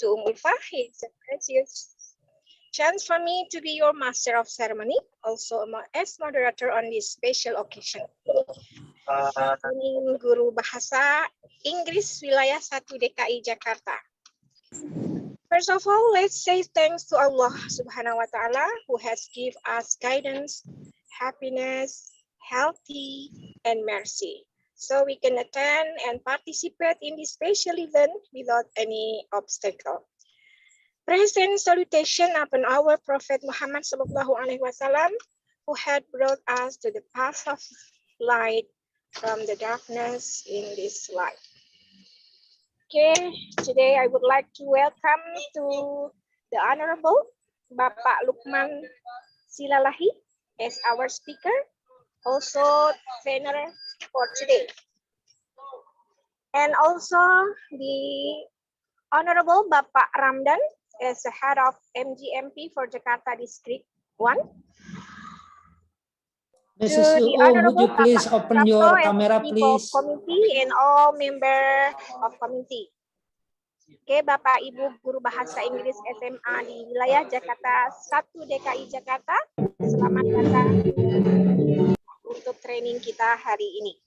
to Ulfa. It's a precious chance for me to be your master of ceremony, also as moderator on this special occasion. Ini Guru Bahasa Inggris Wilayah 1 DKI Jakarta. First of all, let's say thanks to Allah Subhanahu wa Ta'ala who has given us guidance, happiness, healthy, and mercy. So we can attend and participate in this special event without any obstacle. Praise and salutation upon our Prophet Muhammad Sallallahu Alaihi Wasallam, who had brought us to the path of light from the darkness in this life. Okay, today I would like to welcome to the Honorable Bapak Lukman Silalahi as our speaker, also trainer for today. And also the Honorable Bapak Ramdan as the head of MGMP for Jakarta District 1. Mrs. Uung, would you please open your camera, please? Committee and all member of committee. Oke, Bapak Ibu Guru Bahasa Inggris SMA di wilayah Jakarta 1 DKI Jakarta, selamat datang untuk training kita hari ini.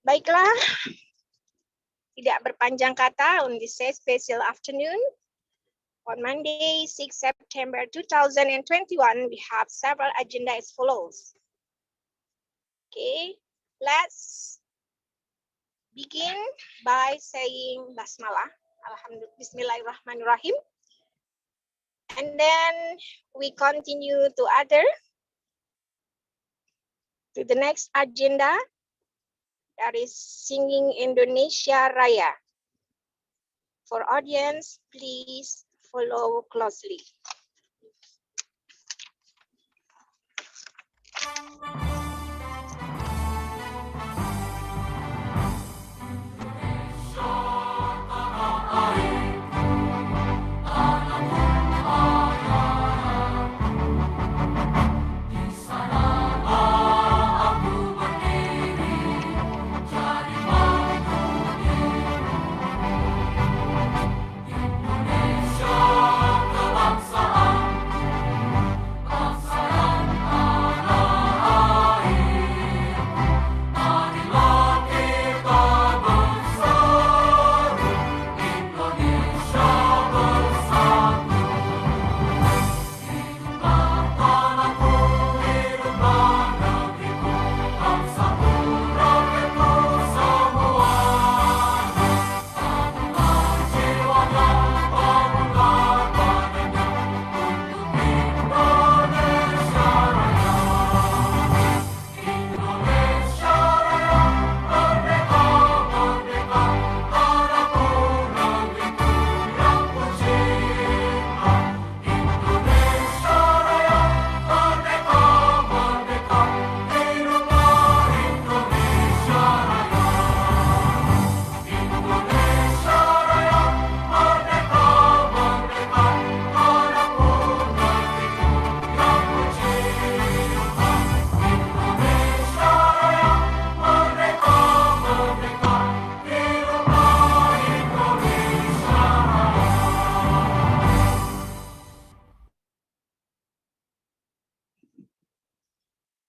Baiklah, tidak berpanjang kata, on this special afternoon, on Monday, 6 September 2021, we have several agenda as follows. Okay, let's begin by saying Basmalah, Alhamdulillah, Bismillahirrahmanirrahim. And then we continue to the next agenda, that is singing Indonesia Raya. For audience, please follow closely.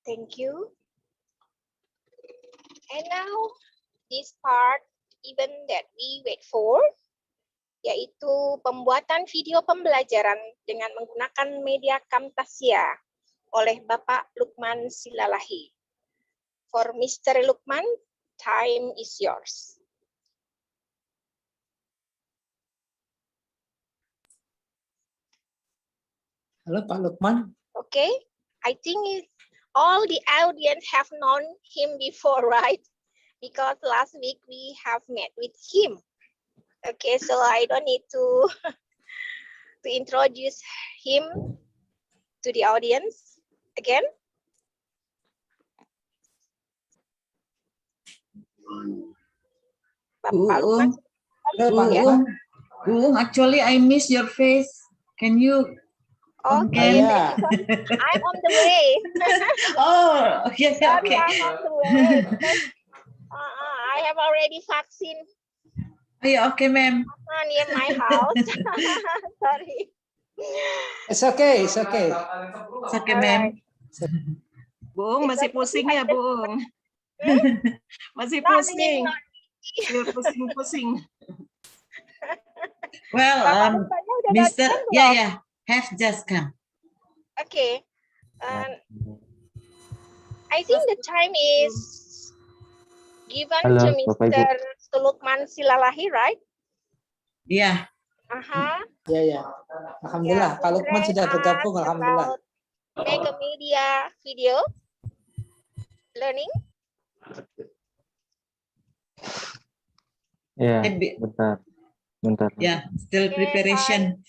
Thank you. And now, this part, event that we wait for, yaitu pembuatan video pembelajaran dengan menggunakan media Camtasia oleh Bapak Lukman Silalahi. For Mr. Lukman, time is yours. Halo Pak Lukman. Okay, I think all the audience have known him before, right? Because last week we have met with him. Okay, so I don't need to introduce him to the audience again. Actually, I miss your face. Can you? Okay, yeah. I'm on the way. Oh, yes, okay. I'm on the way. I have already vaccine. Yeah, okay, ma'am. Near my house. Sorry. It's okay, it's okay. It's okay, Alright. ma'am. Bung, It's masih okay. pusing ya, Bung? Masih Not pusing. anymore. Still pusing-pusing. Well, Bapak Lukmannya udah Mr. datang Yeah, belum? yeah, have just come. Okay. I think the time is given Halo, to Bapak Ibu. Mr. Sulukman Silalahi, right? Yeah. Ya, ya. Alhamdulillah. Kalau Lukman sudah bergabung, alhamdulillah. Mega media video learning. Ya, Maybe- bentar. Yeah, still Okay, preparation.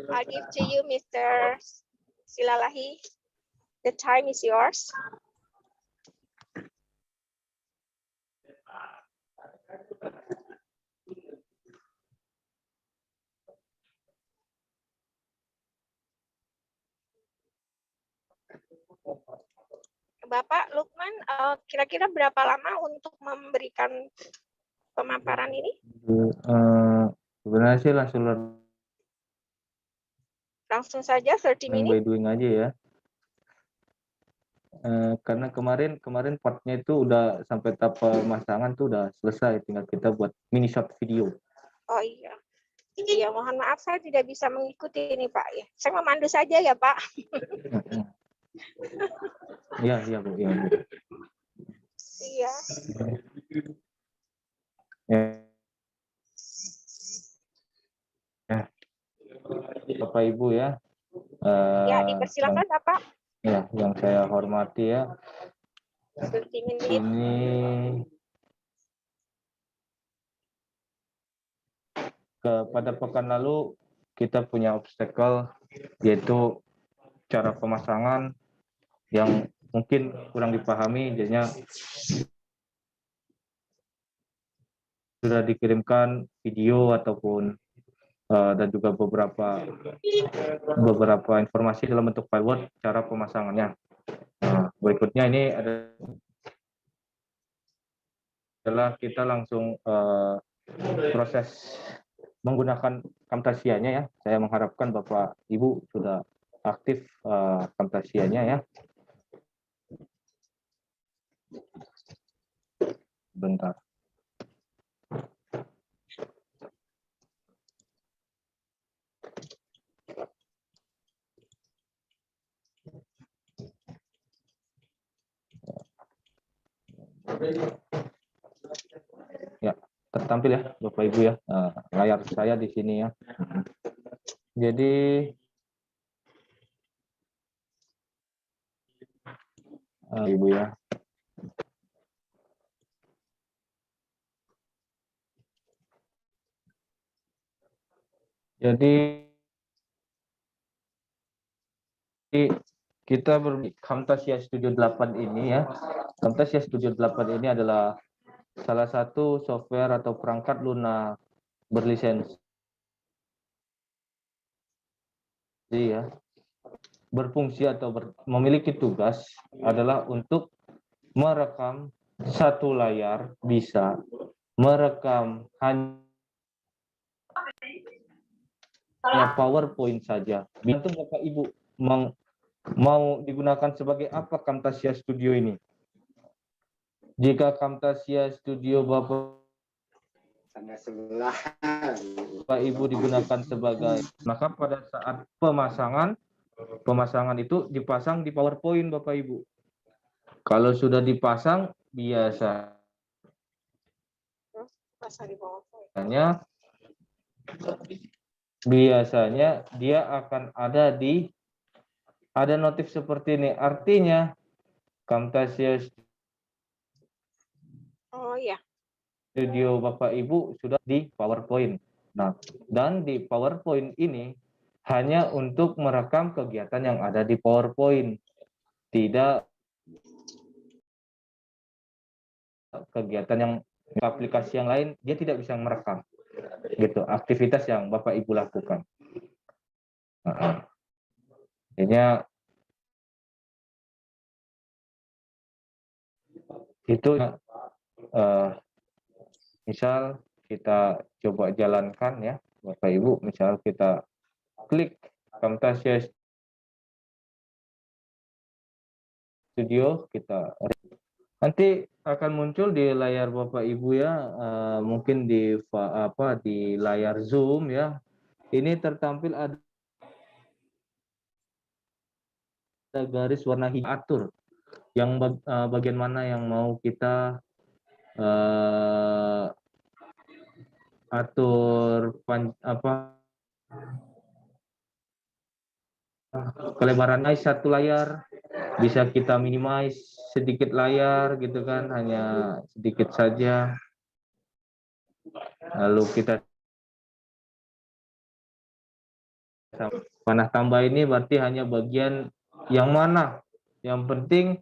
I'll give to you, Mr. Silalahi. The time is yours. Bapak Lukman, kira-kira berapa lama untuk memberikan pemaparan ini? Sebenarnya sih langsung Langsung saja 30 learning menit. by doing aja ya. Karena kemarin partnya itu udah sampai tahap pemasangan tuh udah selesai, tinggal kita buat mini short video. Oh iya. Iya, mohon maaf saya tidak bisa mengikuti ini Pak ya. Saya memandu saja ya Pak. Iya Bu, iya Bu. Iya. Bapak Ibu ya. Ya, dipersilakan Bapak. Yang saya hormati ya. 30 menit. Ini pada pekan lalu kita punya obstacle yaitu cara pemasangan yang mungkin kurang dipahami, jadinya sudah dikirimkan video ataupun dan juga beberapa informasi dalam bentuk file Word cara pemasangannya. Berikutnya ini adalah kita langsung proses menggunakan Camtasia-nya ya. Saya mengharapkan Bapak Ibu sudah aktif Camtasia-nya ya. Bentar. Ya, tertampil ya Bapak Ibu ya. Layar saya di sini ya. Jadi Ibu ya. Jadi kita Camtasia Studio 8 ini ya. Camtasia Studio 8 ini adalah salah satu software atau perangkat lunak berlisensi ya. Berfungsi atau memiliki tugas adalah untuk merekam satu layar, bisa merekam hanya PowerPoint saja. Bantu Bapak Ibu mau digunakan sebagai apa Camtasia Studio ini? Jika Camtasia Studio Bapak Ibu digunakan sebagai, maka pada saat pemasangan itu dipasang di PowerPoint Bapak Ibu. Kalau sudah dipasang biasanya dia akan ada notif seperti ini. Artinya Camtasia Studio Bapak Ibu sudah di PowerPoint. Nah, dan di PowerPoint ini hanya untuk merekam kegiatan yang ada di PowerPoint. Tidak kegiatan yang aplikasi yang lain dia tidak bisa merekam. Gitu, aktivitas yang Bapak Ibu lakukan. Akhirnya itu misal kita coba jalankan ya, Bapak Ibu. Misal kita klik Camtasia Studio, kita nanti akan muncul di layar Bapak Ibu ya, mungkin di layar Zoom ya. Ini tertampil ada garis warna hijau, atur yang bagian mana yang mau kita atur kelebarannya satu layar, bisa kita minimize sedikit layar gitu kan, hanya sedikit saja. Lalu kita panah tambah ini berarti hanya bagian yang mana, yang penting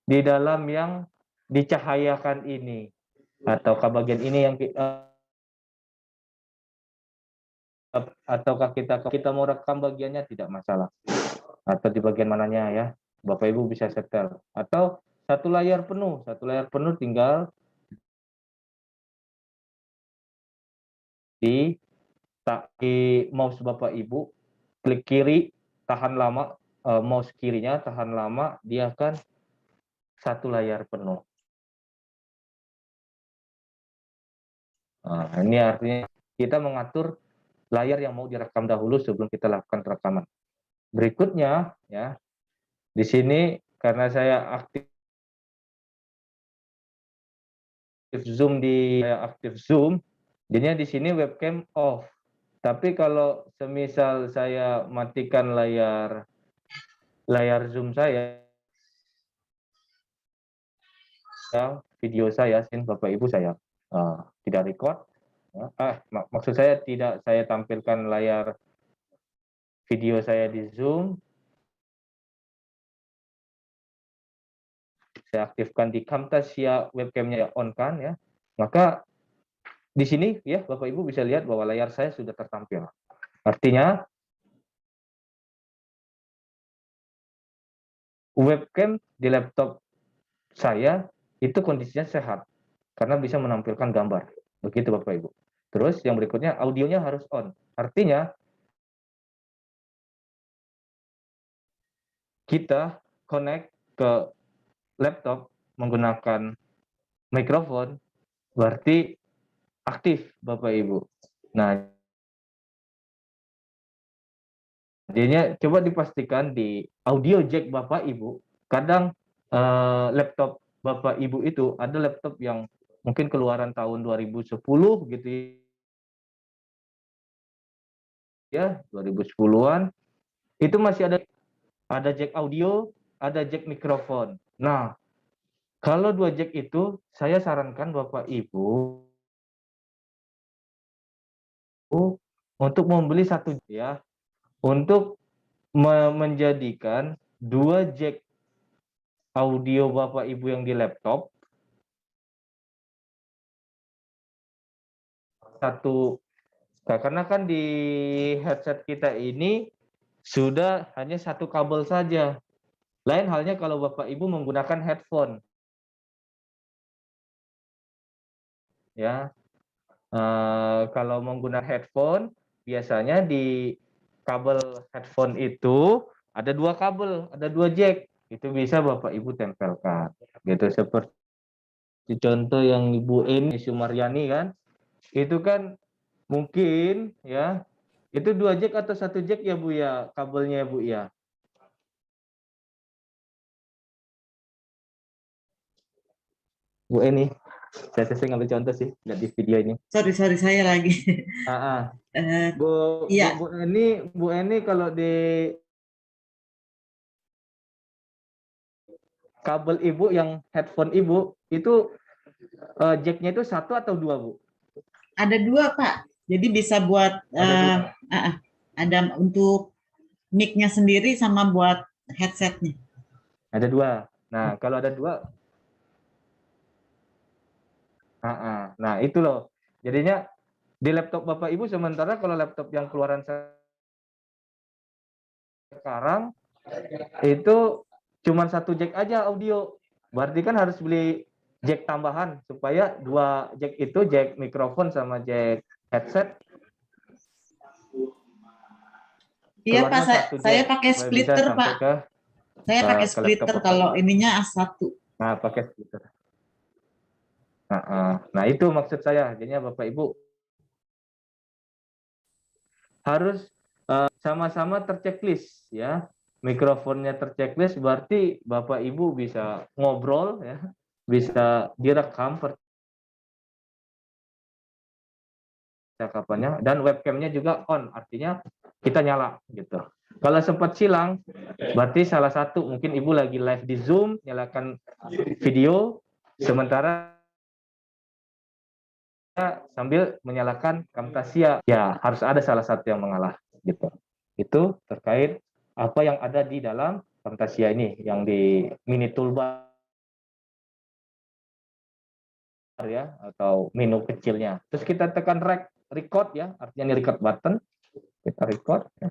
di dalam yang dicahayakan ini, ataukah bagian ini yang ataukah kita mau rekam bagiannya, tidak masalah, atau di bagian mananya ya, Bapak Ibu bisa setel. Atau satu layar penuh tinggal di mouse Bapak Ibu, klik kiri, tahan lama, mouse kirinya tahan lama, dia akan satu layar penuh. Nah, ini artinya kita mengatur layar yang mau direkam dahulu sebelum kita lakukan rekaman. Berikutnya ya, di sini karena saya aktif Zoom, jadinya di sini webcam off. Tapi kalau semisal saya matikan layar Zoom saya, video saya, Bapak Ibu, saya tidak record. Maksud saya tidak saya tampilkan layar video saya di Zoom. Saya aktifkan di Camtasia, webcamnya on kan ya. Maka di sini ya Bapak Ibu bisa lihat bahwa layar saya sudah tertampil. Artinya webcam di laptop saya itu kondisinya sehat karena bisa menampilkan gambar. Begitu Bapak Ibu. Terus yang berikutnya audionya harus on. Artinya kita connect ke laptop menggunakan mikrofon, berarti aktif Bapak Ibu. Nah, jadinya coba dipastikan di audio jack Bapak Ibu, kadang laptop Bapak Ibu itu ada laptop yang mungkin keluaran tahun 2010 gitu ya, 2010-an, itu masih ada jack audio, ada jack mikrofon. Nah, kalau dua jack itu, saya sarankan Bapak Ibu untuk membeli satu ya, untuk menjadikan dua jack audio Bapak Ibu yang di laptop satu. Nah, karena kan di headset kita ini sudah hanya satu kabel saja. Lain halnya kalau Bapak Ibu menggunakan headphone. Ya, kalau menggunakan headphone, biasanya di kabel headphone itu ada dua kabel, ada dua jack. Itu bisa Bapak Ibu tempelkan. Gitu, seperti contoh yang Ibu Eni Sumaryani kan, itu kan mungkin ya, itu dua jack atau satu jack ya Bu ya, kabelnya Bu ya. Bu Eni, saya ngambil contoh sih, lihat di video ini. Sorry, saya lagi. Iya. Bu Eni kalau di kabel Ibu yang headphone Ibu itu jacknya itu satu atau dua Bu? Ada dua Pak, jadi bisa buat ada untuk mic-nya sendiri sama buat headsetnya. Ada dua. Nah kalau ada dua, nah itu loh. Jadinya di laptop Bapak Ibu, sementara kalau laptop yang keluaran sekarang itu cuma satu jack aja audio. Berarti kan harus beli jack tambahan supaya dua jack itu, jack mikrofon sama jack headset. Iya Pak, keluarnya satu saya jack pakai supaya bisa splitter sampai Pak. Saya pakai ke laptop splitter Bapak kalau Ibu. ininya A1. Nah, pakai splitter. Nah, itu maksud saya. Jadinya Bapak Ibu harus sama-sama terchecklist ya. Mikrofonnya terchecklist berarti Bapak Ibu bisa ngobrol ya, bisa direkam percakapannya, dan webcamnya juga on, artinya kita nyala gitu. Kalau sempat silang, berarti salah satu, mungkin Ibu lagi live di Zoom, nyalakan video, sementara sambil menyalakan Camtasia, ya harus ada salah satu yang mengalah gitu. Itu terkait apa yang ada di dalam Camtasia ini, yang di mini toolbar ya, atau menu kecilnya. Terus kita tekan record ya, artinya ini record button, kita record ya.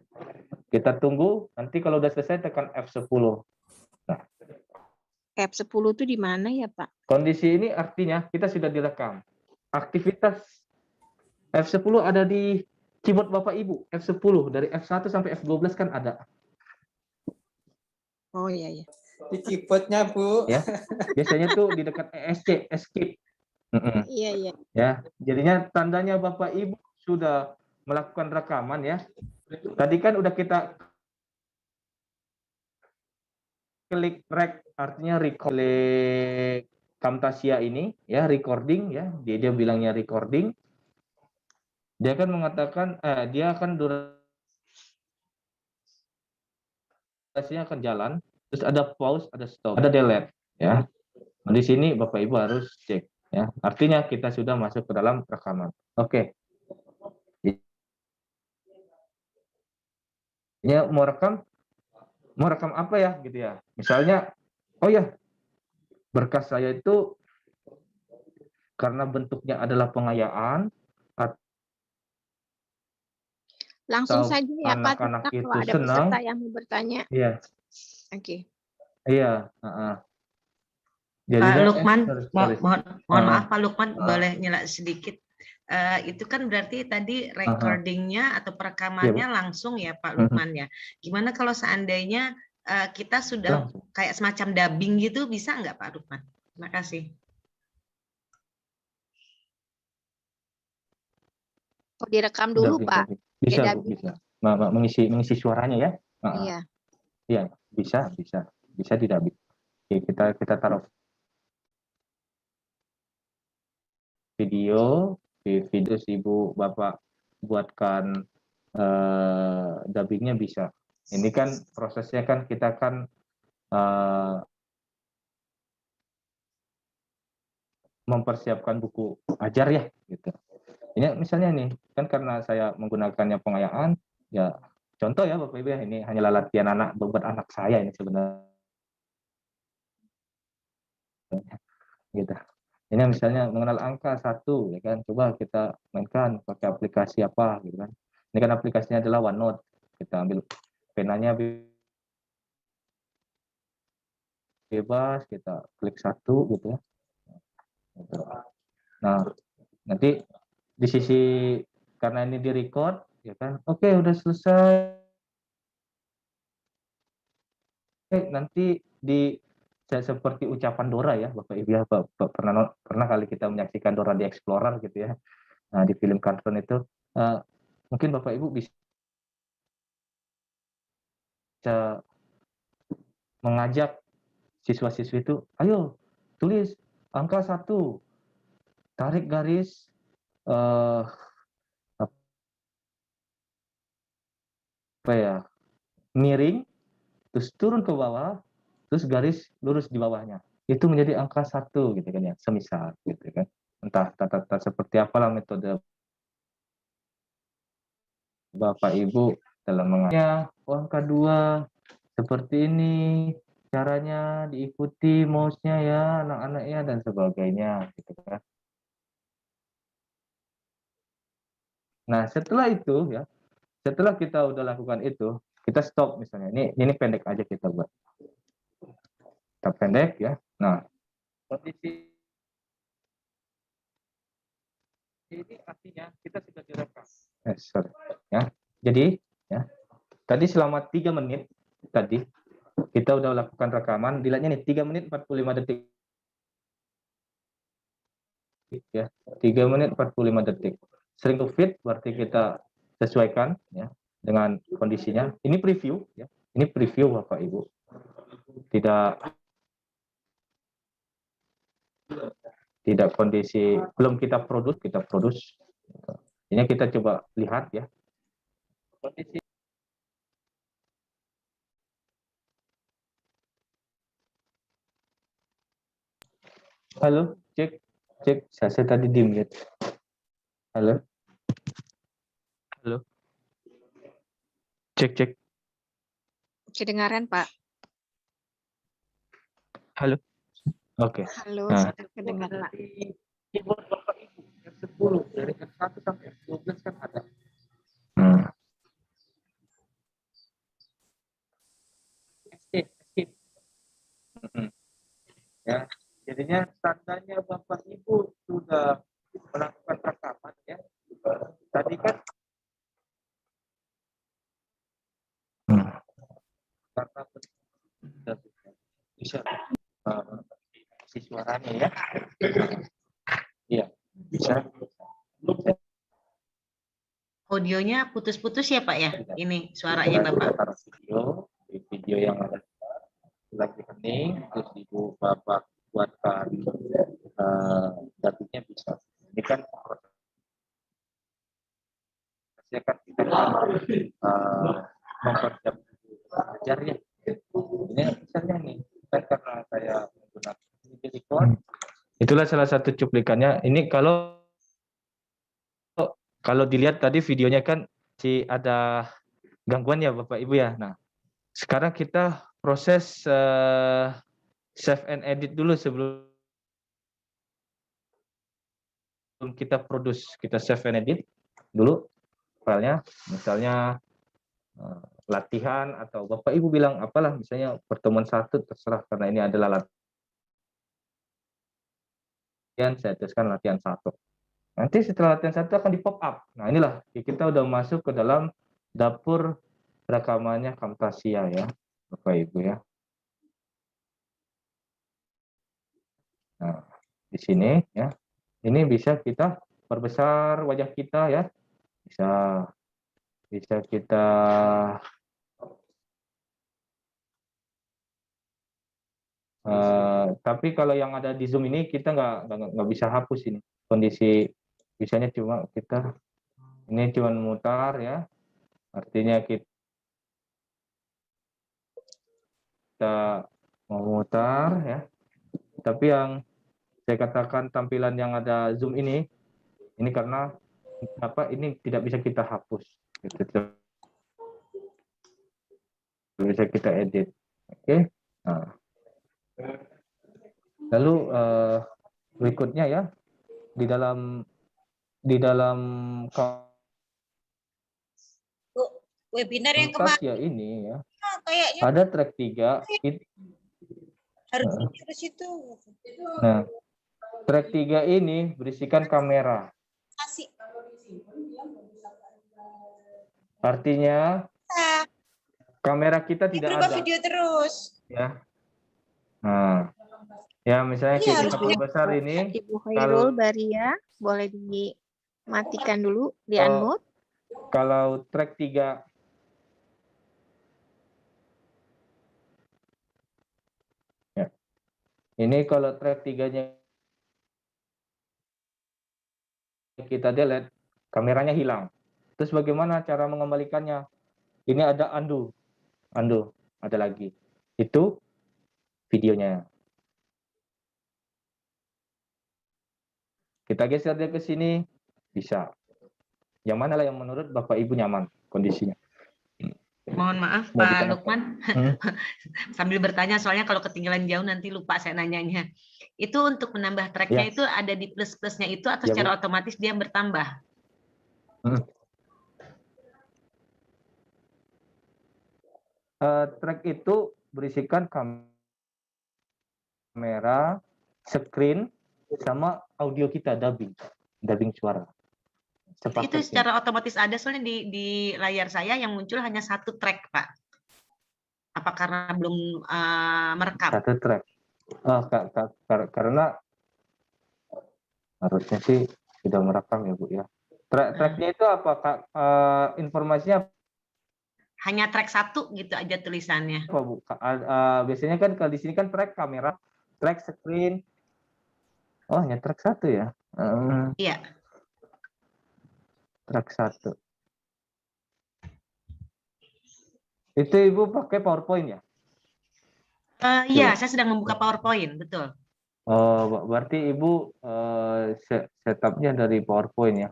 Kita tunggu, nanti kalau udah selesai tekan F10. Nah, F10 itu di mana ya, Pak? kondisi ini artinya kita sudah direkam. Aktivitas F10 ada di keyboard Bapak Ibu. F10 dari F1 sampai F12 kan ada. Oh iya ya. Di keyboardnya Bu. Ya, biasanya tuh di dekat ESC, escape. Iya iya. Ya, jadinya tandanya Bapak Ibu sudah melakukan rekaman ya. Tadi kan udah kita klik rec, artinya record, klik Camtasia ini ya, recording ya, dia bilangnya recording. Dia akan mengatakan dia akan durasinya akan jalan, terus ada pause, ada stop, ada delete ya. Nah, di sini Bapak Ibu harus cek ya. Artinya kita sudah masuk ke dalam rekaman. Oke. Ya, mau rekam apa ya gitu ya. Misalnya, oh ya, berkas saya itu karena bentuknya adalah pengayaan, Langsung atau saja ya Pak, anak-anak Tita, kalau itu ada senang. peserta yang mau bertanya. Iya, Oke. iya. Pak Jadinya, Lukman, sorry. mohon maaf Pak Lukman, boleh nyela sedikit. Itu kan berarti tadi Aha. recordingnya atau perekamannya langsung ya Pak Lukman ya. Gimana kalau seandainya kita sudah Langsung. kayak semacam dubbing gitu, bisa nggak Pak Lukman? Terima kasih. Oh, direkam dulu Dubbing, Pak. dubbing. Bisa, Kayak Bu, dubbing. bisa. Mengisi suaranya ya. Iya. Iya, bisa didubbing. Oke, kita taruh video, di video Ibu Bapak buatkan dubbingnya bisa. Ini kan prosesnya kan kita kan mempersiapkan buku ajar ya gitu. Ini misalnya nih, kan karena saya menggunakannya pengayaan, ya contoh ya Bapak Ibu ya, ini hanyalah latihan buat anak saya ini sebenarnya. Gitu. Ini misalnya mengenal angka 1 ya kan, coba kita mainkan pakai aplikasi apa gitu kan. Ini kan aplikasinya adalah OneNote. Kita ambil penanya bebas, kita klik 1 gitu ya. Nah, nanti di sisi karena ini di record ya kan. Oke, udah selesai. Nanti seperti ucapan Dora ya Bapak Ibu ya, pernah kali kita menyaksikan Dora di Explorer gitu ya. Nah, di film kartun itu mungkin Bapak Ibu bisa mengajak siswa-siswi itu, ayo tulis angka 1, tarik garis apa ya, miring, terus turun ke bawah, terus garis lurus di bawahnya. Itu menjadi angka 1 gitu kan ya, semisal gitu kan. Entah tata seperti apalah metode Bapak Ibu dalam mengajarnya. Angka 2 seperti ini caranya, diikuti mouse-nya ya anak-anaknya dan sebagainya gitu kan. Nah, setelah itu ya, setelah kita udah lakukan itu, kita stop misalnya. Ini pendek aja kita buat. Kita pendek ya. Nah, kondisi Ini artinya kita sudah direkam. Sorry. Ya. Jadi ya, tadi selama 3 menit tadi kita udah lakukan rekaman, dilihatnya nih 3 menit 45 detik. Ya, 3 menit 45 detik. Sering to fit berarti kita sesuaikan ya dengan kondisinya. Ini preview ya. Ini preview Bapak Ibu. Tidak kondisi belum kita produce. Ini kita coba lihat ya. Kondisi. Halo, cek. Saya tadi diem lihat. Halo. Cek. Kedengaran, Pak. Halo. Oke. Halo, Nah. sudah kedengaran. Keyboard Bapak Ibu yang 10 dari F1 sampai F12 kan ada. Escape. Ya, jadinya tandanya Bapak Ibu sudah melakukan rekaman ya. Tadi kan karena bisa si suaranya ya. Iya, bisa. Audionya putus-putus ya Pak ya? Ini suaranya Bapak. Video yang ada lagi hening, terus Ibu Bapak buatkan datingnya bisa. Ini kan prosesnya kan kita mempersiapkan belajar ya. Ini misalnya nih, kan karena saya menggunakan silikon, itulah salah satu cuplikannya. Ini kalau dilihat tadi videonya kan ada gangguan ya Bapak Ibu ya. Nah, sekarang kita proses save and edit dulu sebelum kita produce. Kita save and edit dulu filenya, misalnya latihan atau Bapak Ibu bilang apalah, misalnya pertemuan 1 terserah, karena ini adalah latihan, saya tuliskan latihan 1. Nanti setelah latihan 1 akan di pop up. Nah, inilah kita udah masuk ke dalam dapur rekamannya Camtasia ya, Bapak Ibu ya. Nah, di sini ya. Ini bisa kita perbesar wajah kita ya. Bisa kita tapi kalau yang ada di Zoom ini kita nggak bisa hapus ini. Kondisi bisanya cuma kita ini cuma mutar ya. Artinya kita memutar ya. Tapi yang saya katakan tampilan yang ada Zoom ini karena ini tidak bisa kita hapus. Gitu. Bisa kita edit. Oke. Nah. Lalu berikutnya ya, di dalam webinar yang Camtasia kemarin ini ya, kayaknya ada track 3 harus itu. Nah, track 3 ini berisikan kamera. Artinya kamera kita tidak ada. Video terus. Ya. Nah, ya misalnya kita perbesar ini. Ibu Khairul Baria, boleh dimatikan dulu, di unmute. Kalau track 3 ya. Ini kalau track 3-nya kita delete, kameranya hilang. Terus bagaimana cara mengembalikannya? Ini ada undo, ada lagi. Itu videonya. Kita geser dia ke sini, bisa. Yang mana lah yang menurut Bapak Ibu nyaman kondisinya? Mohon maaf Pak Lukman, sambil bertanya soalnya kalau ketinggalan jauh nanti lupa saya nanyanya. Itu untuk menambah tracknya itu ada di plus-plusnya itu atau secara otomatis dia bertambah? Track itu berisikan kamera, screen, sama audio kita, dubbing suara. sepaket Itu nih. secara otomatis ada, soalnya di layar saya yang muncul hanya satu track, Pak. Apa karena belum merekam? Satu track. Oh, karena harusnya sih sudah merekam ya Bu ya. Tracknya itu apa Kak? Informasinya Hanya track satu gitu aja tulisannya. apa Bu? Biasanya kan kalau di sini kan track kamera, track screen. Oh, hanya track satu ya? Iya. Track satu. Itu Ibu pakai PowerPoint ya? Iya, saya sedang membuka PowerPoint, betul. Oh, berarti Ibu setupnya dari PowerPoint ya?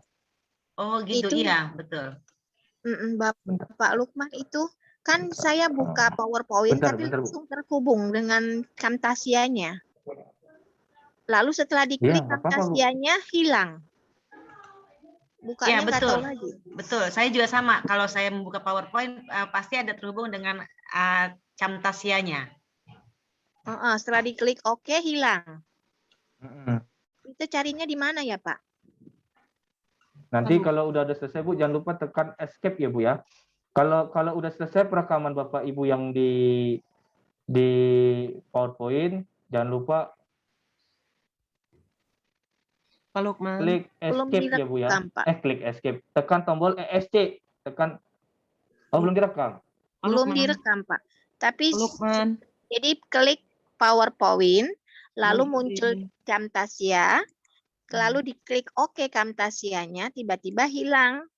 Oh gitu, Itu- iya, betul. Bapak Lukman, itu kan saya buka PowerPoint Bentar, tapi bentar, Bu. langsung terhubung dengan Camtasia-nya. Lalu setelah Iya, diklik nggak apa-apa, Bu. Camtasia-nya hilang. Bukanya Iya, nggak tahu betul. lagi. Betul, saya juga sama. Kalau saya membuka PowerPoint, pasti ada terhubung dengan Camtasia-nya. Setelah diklik OK hilang. Mm-mm. Itu carinya di mana ya Pak? Nanti kalau udah selesai Bu, jangan lupa tekan escape ya Bu ya. Kalau udah selesai perekaman Bapak Ibu yang di PowerPoint, jangan lupa Pak Lukman. klik Belum escape ya Bu ya. direkam, Pak. Klik escape. Tekan tombol ESC. Tekan. Oh, belum direkam. Pak Belum Lukman. direkam Pak. Tapi Pak Lukman. jadi klik PowerPoint, lalu Belum muncul ini. Camtasia, lalu diklik OK Camtasia-nya, tiba-tiba hilang.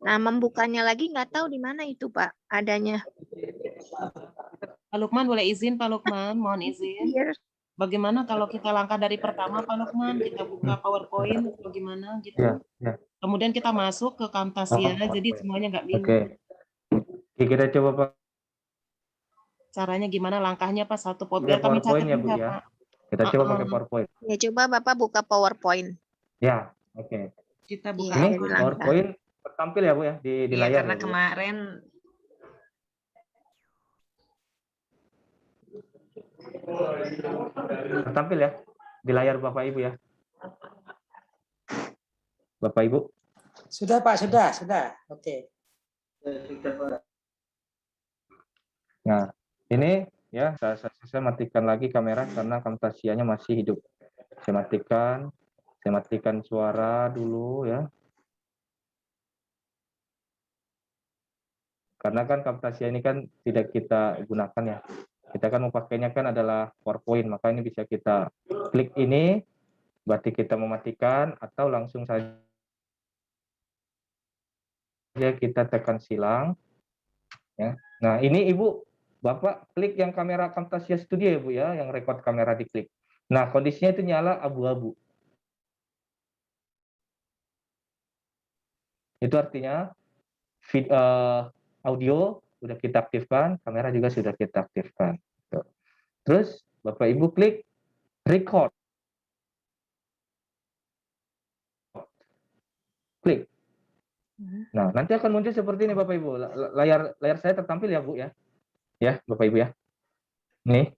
Nah, membukanya lagi nggak tahu di mana itu Pak adanya. Pak Lukman boleh izin Pak Lukman, mohon izin. Here. Bagaimana kalau kita langkah dari pertama Pak Lukman, kita buka PowerPoint atau gimana gitu. Ya, ya. Kemudian kita masuk ke Camtasia, Oh, jadi oke. semuanya nggak Oke. bingung. Oke, kita coba Pak. Caranya gimana langkahnya Pak? Satu biar Pakai kami PowerPoint catat ya Bu juga ya. Pak. Kita coba pakai PowerPoint. Ya coba Bapak buka PowerPoint. Ya, oke. Kita buka Iya, Ini dari langkah. PowerPoint tertampil ya Bu ya di Iya, layar. karena ya, Bu, ya? kemarin Tertampil ya di layar Bapak Ibu ya. Bapak Ibu. Sudah Pak, sudah. Oke. Nah, ini ya saya matikan lagi kamera karena Camtasia-nya masih hidup. Saya matikan suara dulu ya. Karena kan Camtasia ini kan tidak kita gunakan ya. Kita kan mempakainya kan adalah PowerPoint, maka ini bisa kita klik ini, berarti kita mematikan atau langsung saja kita tekan silang. Ya. Nah ini Ibu, Bapak klik yang kamera Camtasia Studio ya Bu ya, yang record kamera diklik. Nah kondisinya itu nyala abu-abu. Itu artinya audio sudah kita aktifkan, kamera juga sudah kita aktifkan. Terus Bapak Ibu klik record. Klik. Nah, nanti akan muncul seperti ini Bapak Ibu. Layar saya tertampil ya Bu ya. Ya, Bapak Ibu ya. Nih.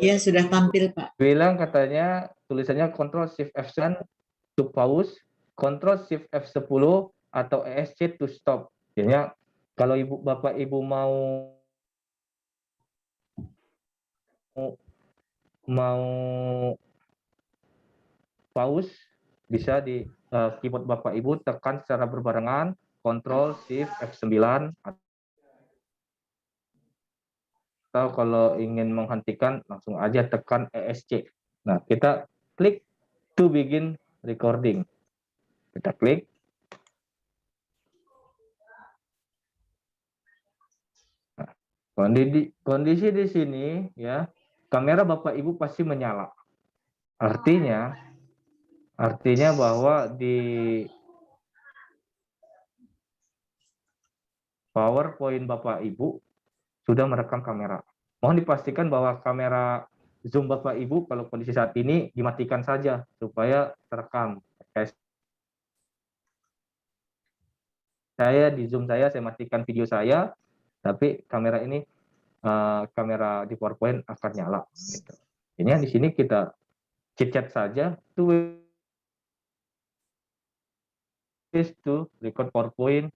Ya, sudah tampil Pak. Bilang katanya tulisannya Ctrl Shift F9 to pause, Ctrl Shift F10 atau ESC to stop. Jadinya kalau Bapak Ibu mau pause, bisa di keyboard Bapak Ibu tekan secara berbarengan Ctrl Shift F9 atau kalau ingin menghentikan langsung aja tekan ESC. Nah, kita klik to begin recording. Kita klik. Nah, kondisi di sini ya, kamera Bapak Ibu pasti menyala. Artinya bahwa di PowerPoint Bapak Ibu sudah merekam kamera. Mohon dipastikan bahwa kamera Zoom Bapak Ibu kalau kondisi saat ini dimatikan saja supaya terekam. Saya di Zoom saya matikan video saya, tapi kamera ini kamera di PowerPoint akan nyala. Gitu. Ini di sini kita chit-chat saja. space to record PowerPoint,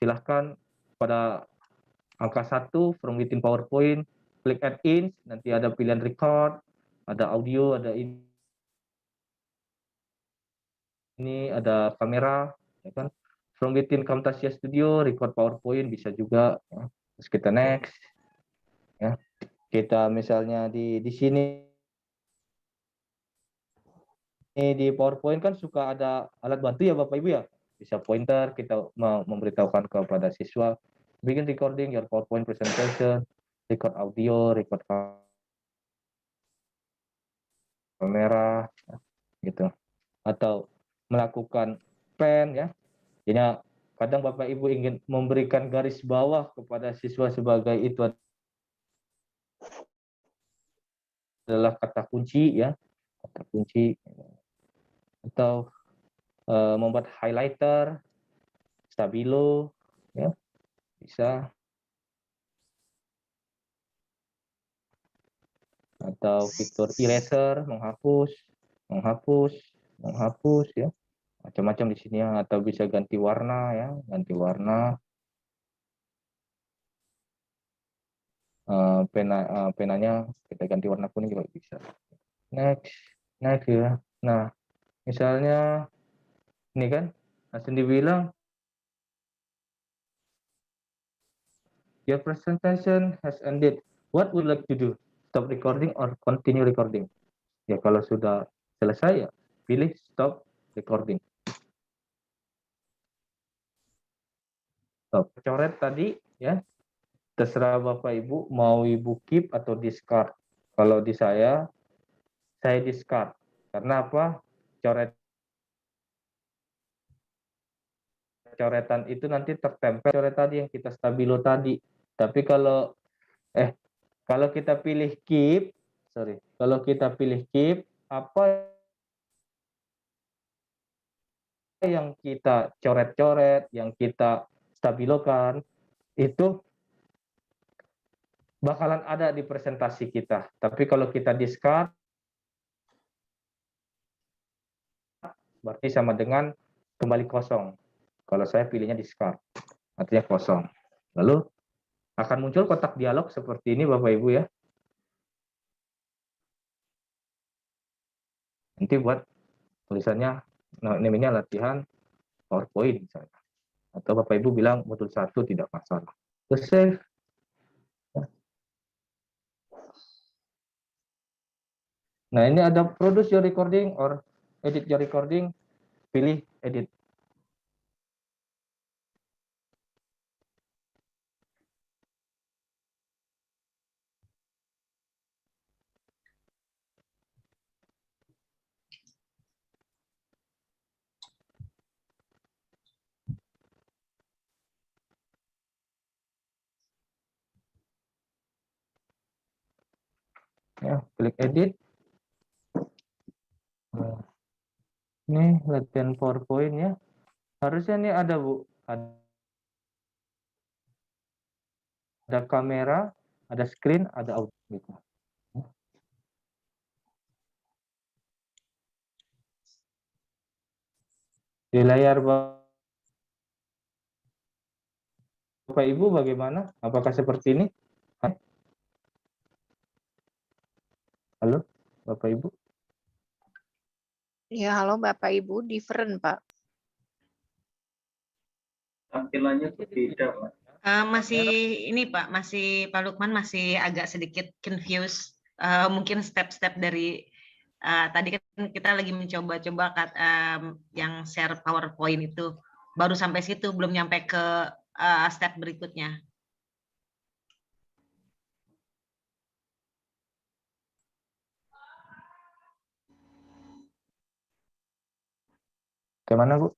silahkan pada angka 1 from within PowerPoint, klik add in, nanti ada pilihan record, ada audio, ada ini ada kamera, ya kan? From within Camtasia Studio, record PowerPoint bisa juga. Ya. Terus kita next, ya. Kita misalnya di sini di PowerPoint kan suka ada alat bantu ya Bapak Ibu ya. Bisa pointer, kita memberitahukan kepada siswa, begin recording your PowerPoint presentation, record audio, record kamera, gitu. Atau melakukan pen ya. Jadi kadang Bapak Ibu ingin memberikan garis bawah kepada siswa sebagai itu adalah kata kunci ya, kata kunci, atau membuat highlighter, stabilo ya, bisa, atau fitur eraser, menghapus ya, macam-macam di sini ya, atau bisa ganti warna ya, ganti warna. Penanya kita ganti warna kuning juga bisa. Next ya. Nah, misalnya ini kan langsung dibilang your presentation has ended. What would you like to do? Stop recording or continue recording? Ya kalau sudah selesai ya pilih stop recording. Stop. Coret tadi ya. Terserah Bapak Ibu mau Ibu keep atau discard. Kalau di saya discard. Karena apa? Coretan itu nanti tertempel coret tadi yang kita stabilo tadi. Tapi kalau kita pilih keep, apa yang kita coret-coret, yang kita stabilokan itu bakalan ada di presentasi kita. Tapi kalau kita discard, berarti sama dengan kembali kosong. Kalau saya pilihnya discard, artinya kosong. Lalu akan muncul kotak dialog seperti ini Bapak Ibu ya. Nanti buat tulisannya, namanya latihan PowerPoint misalnya. Atau Bapak Ibu bilang modul 1 tidak masalah. Terus save. Nah, ini ada produce your recording or edit your recording, pilih edit. Ya, klik edit. Nah, ini latihan PowerPoint ya. Harusnya ini ada Bu, ada kamera, ada screen, ada audio gitu. Di layar Bapak Ibu bagaimana? Apakah seperti ini? Halo, Bapak Ibu? Ya, halo Bapak Ibu, different Pak. Tampilannya berbeda, Pak. Masih ini Pak, Pak Lukman masih agak sedikit confused. Mungkin step-step dari tadi kan kita lagi mencoba-coba yang share PowerPoint itu. Baru sampai situ, belum nyampe ke step berikutnya. Gimana Bu?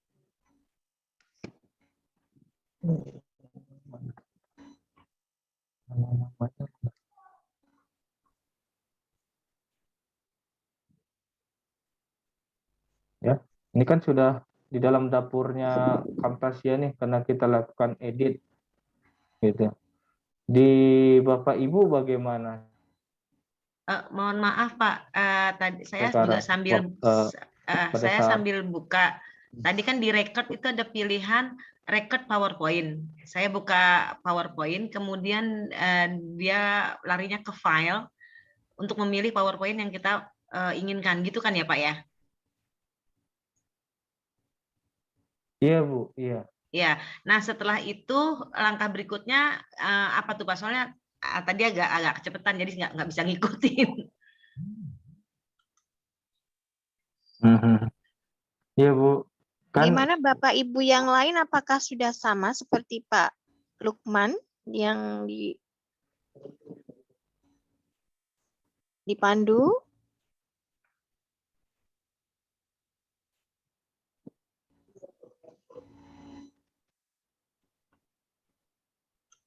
Ya, ini kan sudah di dalam dapurnya Camtasia nih, karena kita lakukan edit, gitu. Di Bapak Ibu bagaimana? Mohon maaf Pak, tadi saya Sekarang, juga sambil pada saat sambil buka Tadi kan di record itu ada pilihan record PowerPoint. Saya buka PowerPoint, kemudian dia larinya ke file untuk memilih PowerPoint yang kita inginkan, gitu kan ya Pak ya? Iya Bu, iya. Ya, nah setelah itu langkah berikutnya apa tuh Pak? Soalnya tadi agak kecepatan, jadi nggak bisa ngikutin. Iya Bu. Kan Gimana Bapak Ibu yang lain apakah sudah sama seperti Pak Lukman yang dipandu?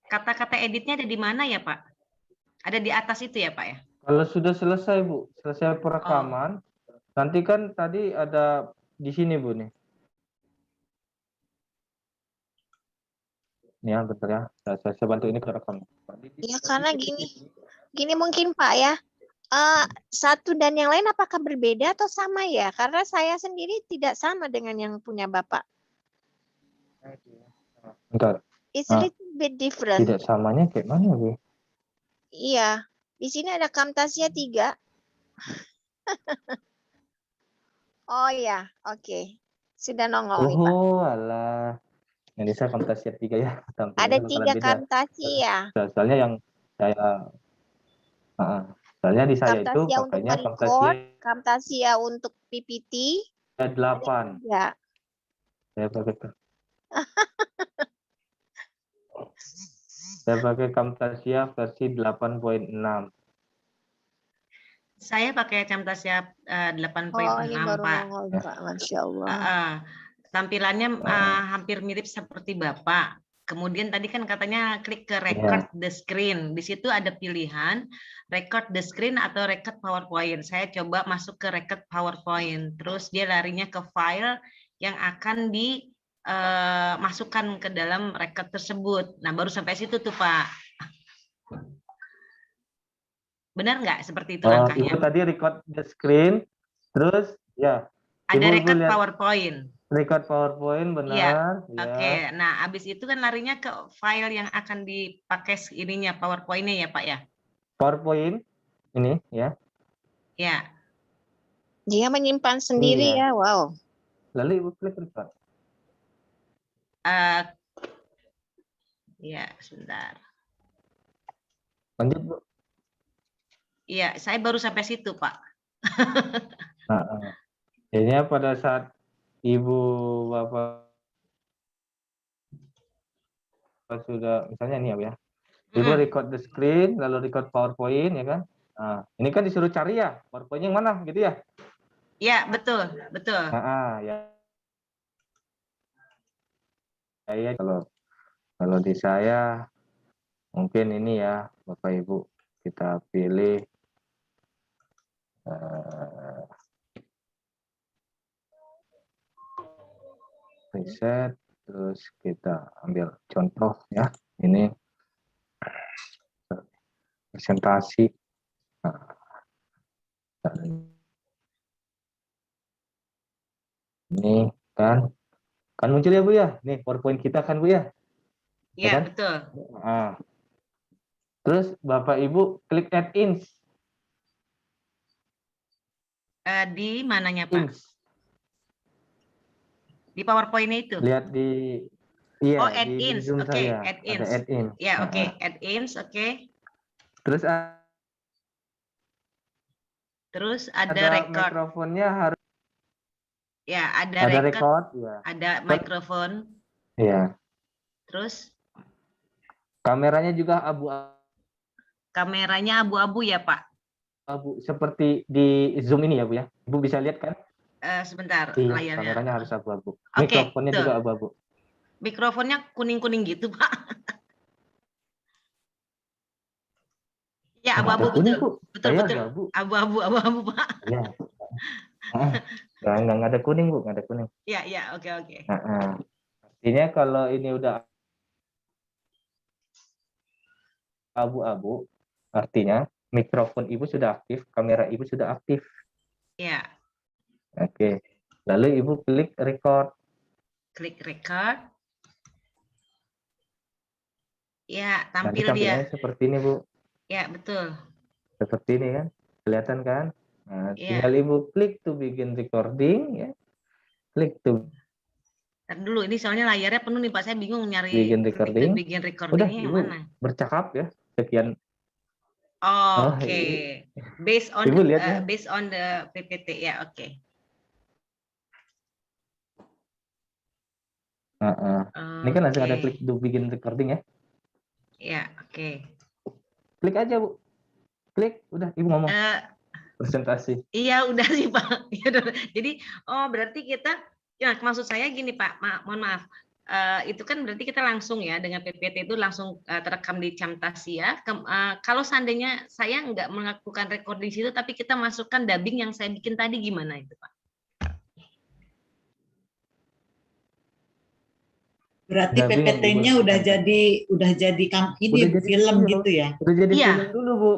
Kata-kata editnya ada di mana ya Pak? Ada di atas itu ya Pak ya? kalau sudah selesai Bu, selesai perekaman, nanti kan tadi ada di sini Bu nih. Nih ya, bentar ya. Saya bantu ini ke rekam. Ya karena gini mungkin Pak ya. Satu dan yang lain apakah berbeda atau sama ya? Karena saya sendiri tidak sama dengan yang punya Bapak. Bentar. It's a little bit different. Tidak samanya kayak mana Bu? Iya, di sini ada Camtasia 3. Oh ya, oke. Sudah nongol nih Pak. Oh alah. Yang bisa Camtasia 3 ya. Ada Tampilannya 3 bakalan beda. Camtasia. Soalnya yang saya soalnya di saya itu Camtasia untuk pakainya merecord, Camtasia untuk PPT. 8. Ya. Saya pakai Saya pakai Camtasia versi 8.6. Saya pakai Camtasia 8.6 Oh, ini baru Pak. nongol Pak, Masya Allah. Tampilannya hampir mirip seperti Bapak. Kemudian tadi kan katanya klik ke record the screen. Di situ ada pilihan record the screen atau record PowerPoint. Saya coba masuk ke record PowerPoint. Terus dia larinya ke file yang akan dimasukkan ke dalam record tersebut. Nah, baru sampai situ tuh Pak. Benar nggak seperti itu langkahnya? Ibu tadi record the screen, terus ya. Ada Ibu record lihat PowerPoint. Record PowerPoint benar. Iya. Ya. Oke. Nah, habis itu kan larinya ke file yang akan dipakai ininya PowerPoint-nya ya Pak ya? PowerPoint ini ya. Ya. Dia menyimpan sendiri ya, wow. Lalu Ibu klik record. Ya, sebentar. Lanjut Bu. Iya, saya baru sampai situ Pak. Jadinya pada saat Ibu Bapak sudah misalnya ini ya, Ibu record the screen, lalu record PowerPoint ya kan? Nah, ini kan disuruh cari ya PowerPoint yang mana gitu ya? Ya, betul, betul. Ya. Ya kalau di saya mungkin ini ya Bapak Ibu kita pilih reset, terus kita ambil contoh ya, ini presentasi. Ini kan muncul ya Bu ya, nih PowerPoint kita kan Bu ya? Iya, kan? betul. Terus Bapak Ibu klik add-ins. Di mananya Pak? Di PowerPoint-nya itu? Lihat di add-ins. Oke, add-ins. Add-ins. Ya, oke, add-ins, oke. Terus ada record. Mikrofonnya harus. Ya, ada record. Ya. Ada mikrofon. Iya. Terus? Kameranya juga abu-abu. Kameranya abu-abu ya Pak? Abu seperti di Zoom ini ya Bu ya. Ibu bisa lihat kan? Sebentar, iya, layarnya. Kameranya harus abu-abu. Mikrofonnya juga abu-abu. Mikrofonnya kuning-kuning gitu Pak. Ya, abu-abu betul. Betul. Abu-abu Pak. Iya. Nggak ada kuning Bu, nggak ada kuning. Iya, oke. Artinya kalau ini udah abu-abu, artinya mikrofon Ibu sudah aktif, kamera Ibu sudah aktif. Iya. Oke. Lalu Ibu klik record. Klik record. Ya, Nanti tampil dia. tampilannya seperti ini, Bu. Ya, betul. Seperti ini kan. Kelihatan kan? Nah, Ya. tinggal Ibu klik to begin recording ya. Klik to Ntar dulu, ini soalnya layarnya penuh nih Pak. Saya bingung nyari begin klik to recording. begin Udah recordingnya yang Ibu mana. bercakap ya. Sekian. Oh, Oke. Ibu lihat ya. Based on the PPT ya, oke. Ini kan langsung ada Oke. klik to begin recording ya. Ya, oke. Klik aja, Bu. Klik, udah Ibu ngomong. Presentasi. Iya, udah sih Pak. Ya, udah. Jadi, berarti kita, ya maksud saya gini Pak, mohon maaf. Itu kan berarti kita langsung ya dengan PPT itu langsung terekam di Camtasia. Kalau seandainya saya nggak melakukan recording di situ, tapi kita masukkan dubbing yang saya bikin tadi gimana itu Pak? Berarti Dubbing yang PPT-nya Ibu udah lakukan. jadi ini Udah jadi film video. gitu ya. Udah jadi Iya. film dulu, Bu.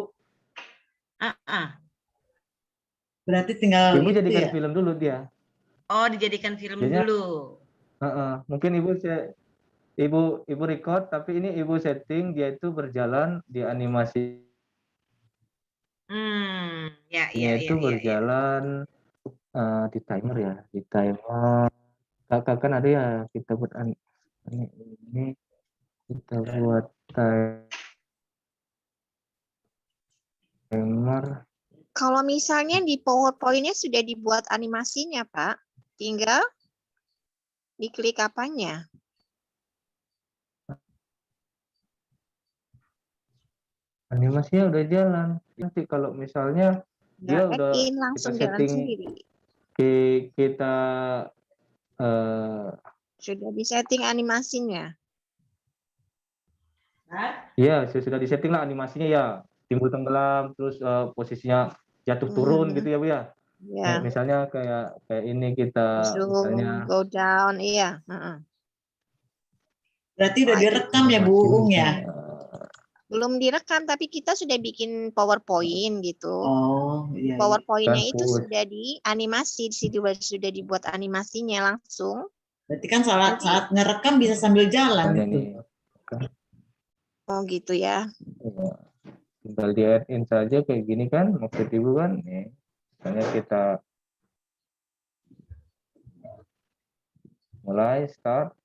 Berarti tinggal Ibu itu jadikan ya. film dulu dia. Oh, dijadikan film Biasanya- dulu. Mungkin Ibu record, tapi ini Ibu setting dia itu berjalan di animasi. Ya. Itu berjalan di timer ya, di timer. Kan ada ya kita buat ini kita buat timer. Kalau misalnya di PowerPoint-nya sudah dibuat animasinya, Pak, tinggal diklik apanya? Animasinya udah jalan. Nanti kalau misalnya dia udah Yakin langsung kita jalan setting, sendiri. kita Sudah disetting animasinya. ya sudah disetting lah animasinya ya, timbul tenggelam terus posisinya jatuh turun gitu ya Bu ya. Ya. Misalnya kayak ini kita Zoom, misalnya go down, iya. Berarti udah direkam ya Bu Uung ya? Belum direkam, tapi kita sudah bikin PowerPoint gitu. Oh, iya. PowerPoint-nya Kan itu full. sudah dianimasi, di situ sudah dibuat animasinya langsung. Berarti kan saat ngerekam bisa sambil jalan misalnya gitu. nih, Oh gitu ya. tinggal di add in saja kayak gini kan maksud Ibu kan nih. Misalnya kita mulai start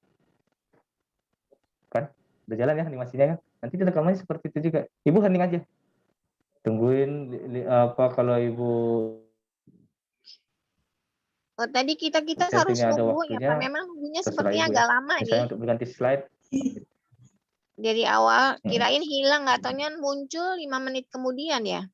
kan udah jalan ya animasinya kan. Nanti rekamannya seperti itu juga. Ibu hening aja. Tungguin apa kalau Ibu Tadi kita harus settingnya ada nunggu ya waktunya, Pak. Memang nunggunya terserah sepertinya Ibu agak ya. lama Misalnya nih. untuk berganti slide. Dari awal kirain hilang, nggak taunya muncul 5 menit kemudian ya.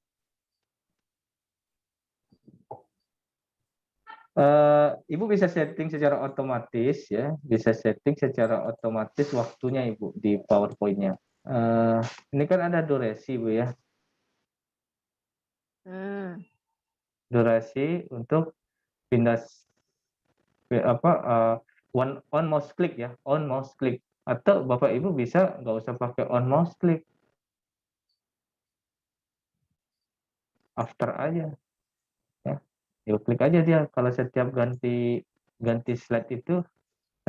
Ibu bisa setting secara otomatis ya, bisa setting secara otomatis waktunya Ibu di PowerPoint-nya. Ini kan ada durasi Bu ya. Durasi untuk pindah on mouse click ya, on mouse click, atau Bapak Ibu bisa nggak usah pakai on mouse click, after aja ya. Ibu klik aja dia kalau setiap ganti slide itu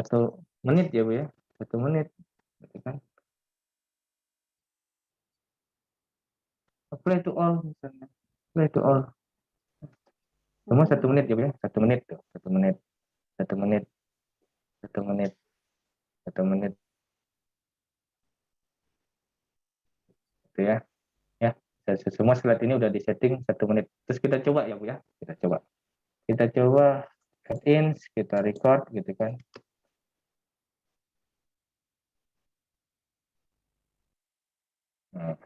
1 menit ya Bu ya, 1 menit gitu kan. Play to all misalnya, play to all. Semua 1 menit ya Bu ya, 1 menit tuh, 1 menit, 1 menit, 1 menit, 1 menit. Gitu ya. Ya, semua slide ini udah disetting 1 menit. Terus kita coba ya Bu ya, kita coba add in, kita record gitu kan. Nah.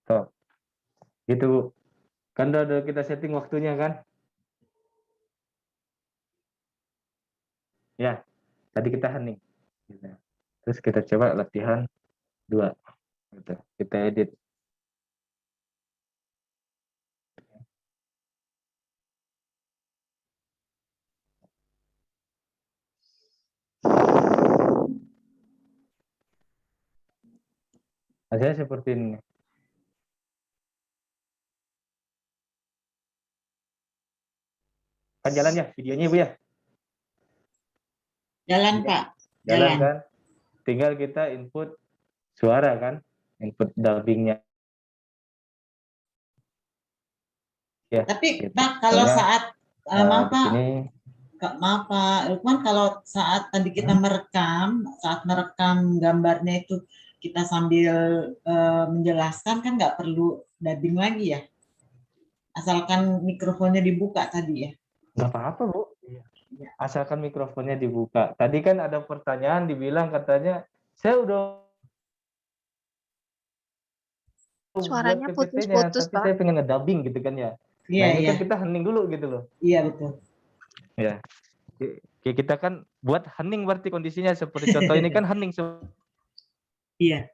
Tuh. Gitu Bu. Kan udah kita setting waktunya kan. Ya, tadi kita hening. Terus kita coba latihan 2. Gitu. Kita edit. Hasilnya seperti ini. Kan jalan ya videonya Ibu ya? Jalan, Iya. Pak. Jalan Jalan. kan? Tinggal kita input suara kan? Input dubbingnya. Ya, Tapi gitu. Pak, kalau Soalnya, saat maaf di Pak, sini maaf Pak Lukman, kalau saat tadi kita saat merekam gambarnya itu kita sambil menjelaskan kan nggak perlu dubbing lagi ya? Asalkan mikrofonnya dibuka tadi ya. nggak apa-apa Bu. Asalkan mikrofonnya dibuka. Tadi kan ada pertanyaan dibilang katanya saya udah Suaranya buat PPT-nya, putus-putus, tapi Pak. saya pengen ngedubbing gitu kan ya. Iya, Nah ini iya. kan kita hening dulu gitu loh. Iya, betul. Ya. Kita kan buat hening berarti kondisinya seperti contoh ini kan hening Iya.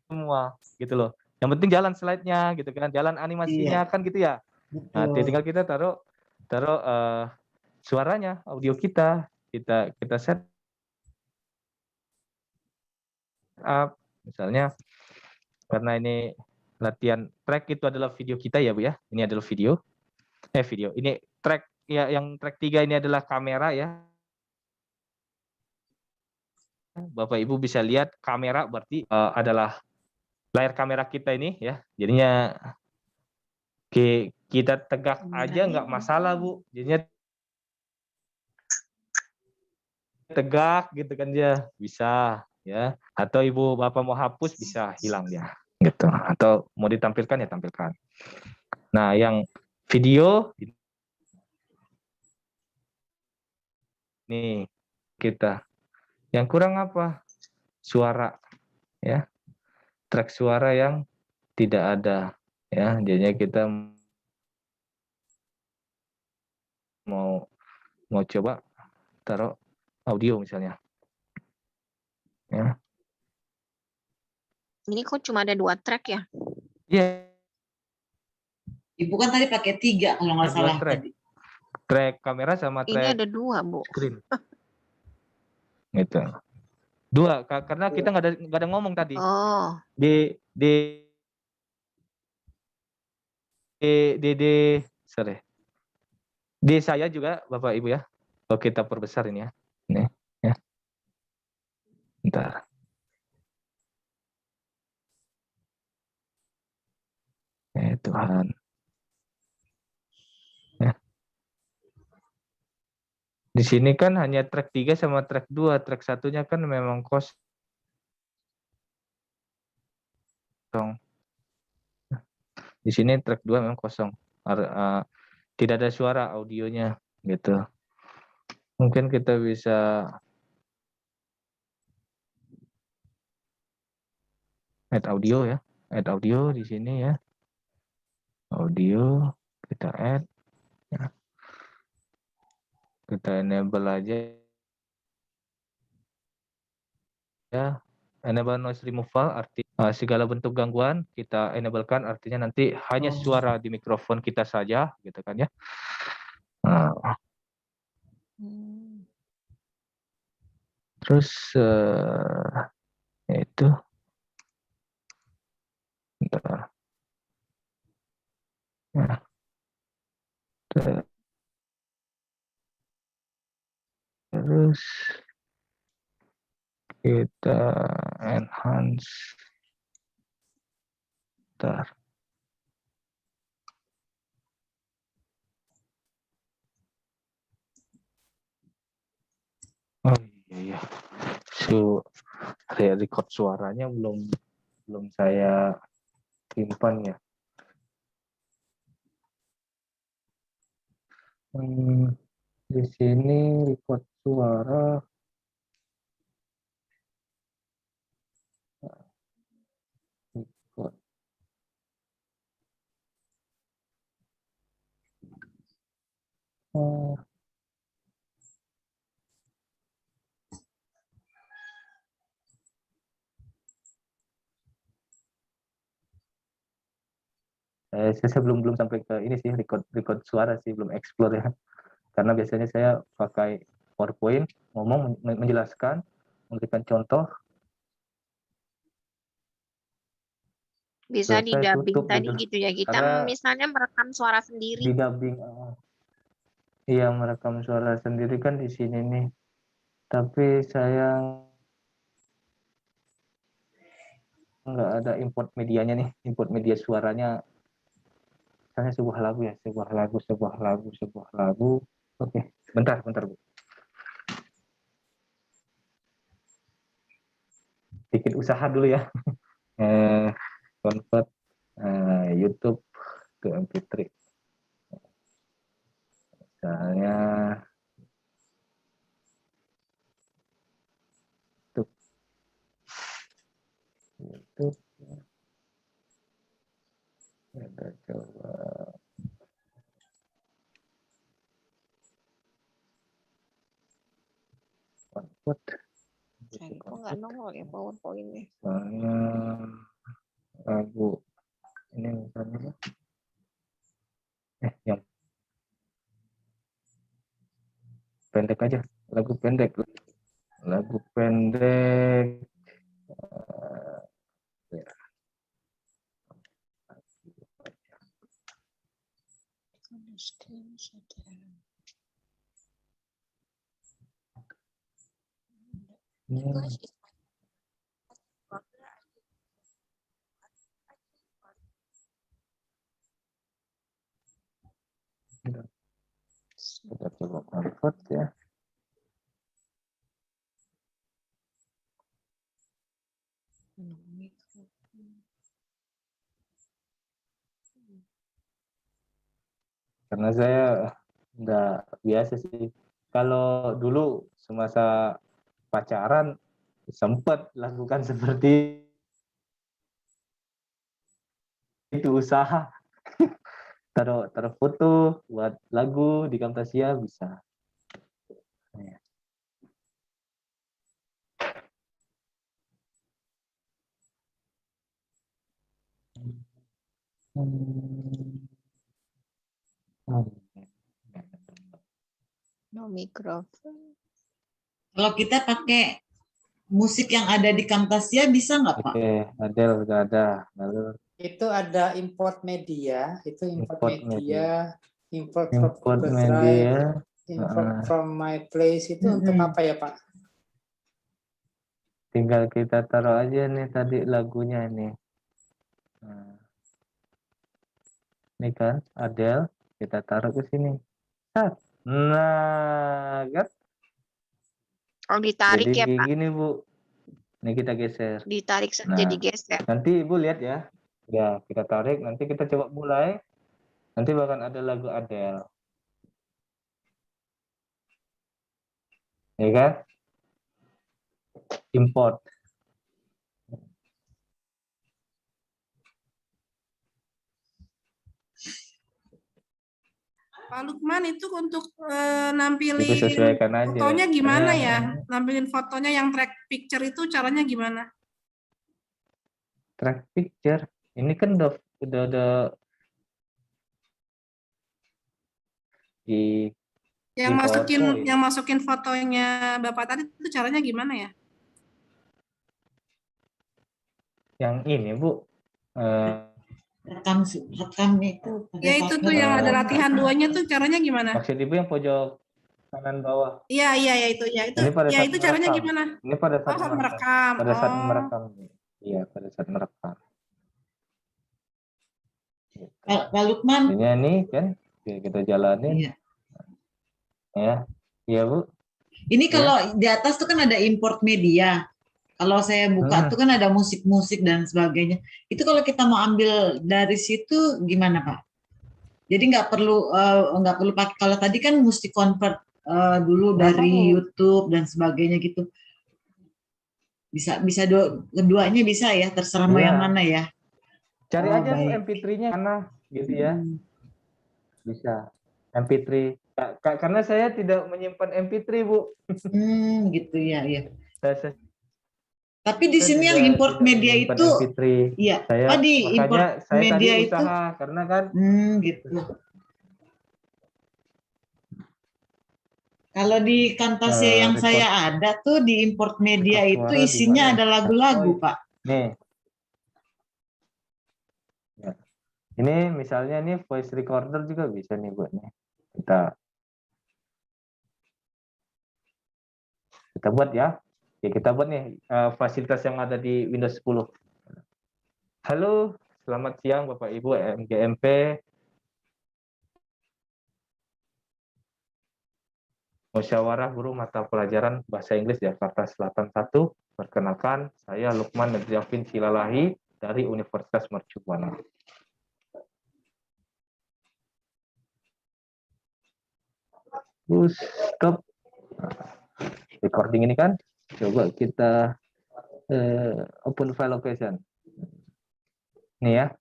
semua gitu loh. Yang penting jalan slide-nya gitu kan, jalan animasinya kan gitu ya. Nah, Betul. tinggal kita taruh suaranya, audio kita set up misalnya karena ini latihan track itu adalah video kita ya Bu ya. Ini adalah video. Video. Ini track ya, yang track 3 ini adalah kamera ya. Bapak Ibu bisa lihat kamera berarti adalah layar kamera kita ini ya. Jadinya kita tegak aja nggak masalah Bu. Jadinya tegak gitu kan dia bisa ya. Atau Ibu Bapak mau hapus bisa hilang ya gitu. Atau mau ditampilkan ya tampilkan. Nah, yang video nih kita. Yang kurang apa? Suara ya. Track suara yang tidak ada ya. Jadinya kita mau coba taruh audio misalnya. Ya. Ini kok cuma ada 2 track ya? Iya. Ibu kan tadi pakai 3 kalau nggak salah Track. tadi. Track kamera sama Ini track ada 2, Bu. screen. Gitu. 2 karena kita nggak ada ngomong tadi. Oh. Di sorry. Di saya juga Bapak Ibu ya. Kalau kita perbesar ini ya. Ini ya. Bentar. Tuhan. Ya. Di sini kan hanya track 3 sama track 2. Track satunya kan memang kosong. Di sini track 2 memang kosong. Tidak ada suara audionya gitu. Mungkin kita bisa add audio ya. Add audio di sini ya. Audio kita add ya. Kita enable aja ya. Enable noise removal arti segala bentuk gangguan kita enablekan, artinya nanti hanya suara di mikrofon kita saja gitu kan ya. Terus itu bentar. Ya. Terus kita enhance. Bentar. Oh iya. Saya record suaranya belum saya simpan ya. Di sini record suara. Record. Saya belum sampai ke ini sih, record suara sih, belum explore ya. Karena biasanya saya pakai PowerPoint, ngomong, menjelaskan, memberikan contoh. Bisa di selesai dubbing tutup tadi gitu. gitu ya. Kita Karena misalnya merekam suara sendiri. di dubbing, iya merekam suara sendiri kan di sini nih. Tapi saya nggak ada import medianya nih, import media suaranya. Misalnya sebuah lagu ya, sebuah lagu. Oke, bentar Bu. Bikin usaha dulu ya. Convert YouTube ke MP3. Misalnya YouTube. Kita coba convert. Kok nggak nongol ya PowerPoint-nya? Misalnya lagu ini misalnya yang pendek aja, lagu pendek ya. Kita coba convert ya. Karena saya udah biasa sih. Kalau dulu semasa pacaran sempat lakukan seperti itu, usaha taruh foto buat lagu di Camtasia bisa. No mikrofon. Kalau kita pakai musik yang ada di Camtasia bisa nggak Pak? Oke, Adele udah ada. Lalu Itu ada import media, itu import media, import from import Google media. Drive, import from my place itu untuk apa ya Pak? Tinggal kita taruh aja nih tadi lagunya nih. Nah, ini kan Adele, kita taruh ke sini. Nah, kan? Oh, ditarik Jadi ya kayak Pak? gini Bu. Ini kita geser. Ditarik saja, digeser. Nanti Ibu lihat ya. Ya, kita tarik. Nanti kita coba mulai. Nanti bahkan ada lagu Adele. Ya kan? Import. Pak Lukman itu untuk nampilin Itu sesuaikan aja. fotonya gimana ya? Nampilin fotonya yang track picture itu caranya gimana? Track picture. Ini kan udah di yang masukin fotonya Bapak tadi itu caranya gimana ya? Yang ini Bu. Rekam itu. Ya itu tuh yang ada latihan duanya tuh caranya gimana? Maksud Ibu yang pojok kanan bawah. Iya itu ya. Ini pada saat itu caranya merekam. gimana? Ini pada saat merekam. Pada saat merekam. Iya, pada saat merekam. Pak Lukman. Ini nih kan kita jalanin. Iya. Ya. Iya, Bu. Ini kalau di atas tuh kan ada import media. Kalau saya buka tuh kan ada musik-musik dan sebagainya. Itu kalau kita mau ambil dari situ gimana Pak? Jadi nggak perlu pakai. Kalau tadi kan mesti convert dulu dari YouTube dan sebagainya gitu. Bisa keduanya bisa ya, terserah mau yang mana ya. Cari aja Bu MP3-nya mana gitu ya. Bisa. MP3. Karena saya tidak menyimpan MP3 Bu. Gitu ya. Saya tapi di sini yang import media itu, MP3. iya. Saya, di import media tadi itu, usaha, karena kan. Gitu. Kalau di Camtasia yang saya ada tuh di import media itu isinya ada lagu-lagu Pak. Nih. Ini misalnya nih voice recorder juga bisa nih buat nih. Kita buat ya. Oke, kita buat nih fasilitas yang ada di Windows 10. Halo, selamat siang Bapak Ibu MGMP. Musyawarah Guru Mata Pelajaran Bahasa Inggris Jakarta Selatan 1. Perkenalkan, saya Lukman Nedriafin Silalahi dari Universitas Mercu Buana. Stop. Recording ini kan, coba kita open file location. Nih ya.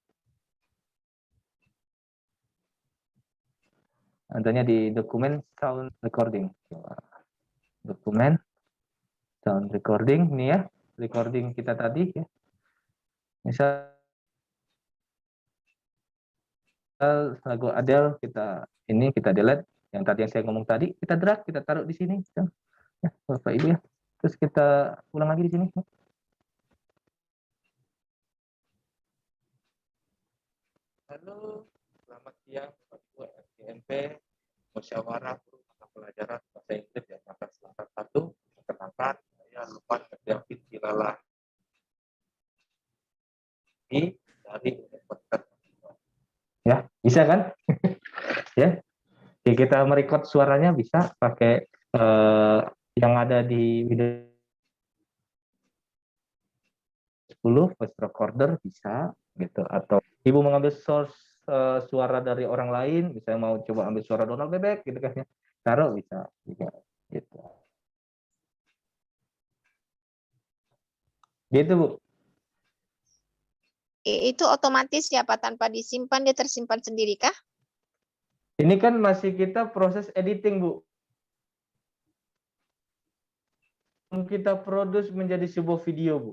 Adanya di dokumen sound recording. Dokumen sound recording, nih ya. Recording kita tadi ya. Misal lagu Adele kita delete. Yang tadi yang saya ngomong tadi, kita drag, kita taruh di sini. Ya, Bapak Ibu ya. Terus kita ulang lagi di sini. Halo, selamat siang Bapak Ibu MGMP. Musyawarah Guru Mata Pelajaran Bahasa Inggris Jakarta Selatan 1. Perkenalkan, saya Lukman Nedriafin Silalahi dari Universitas. Ya, bisa kan? Ya. Oke, kita merecord suaranya bisa pakai yang ada di video 10 voice recorder bisa gitu, atau Ibu mengambil source suara dari orang lain, misalnya mau coba ambil suara Donald Bebek gitu kan ya, taruh bisa juga gitu. Gitu Bu. Itu otomatis ya Pak, tanpa disimpan dia tersimpan sendiri kah? Ini kan masih kita proses editing Bu. Kita produce menjadi sebuah video Bu.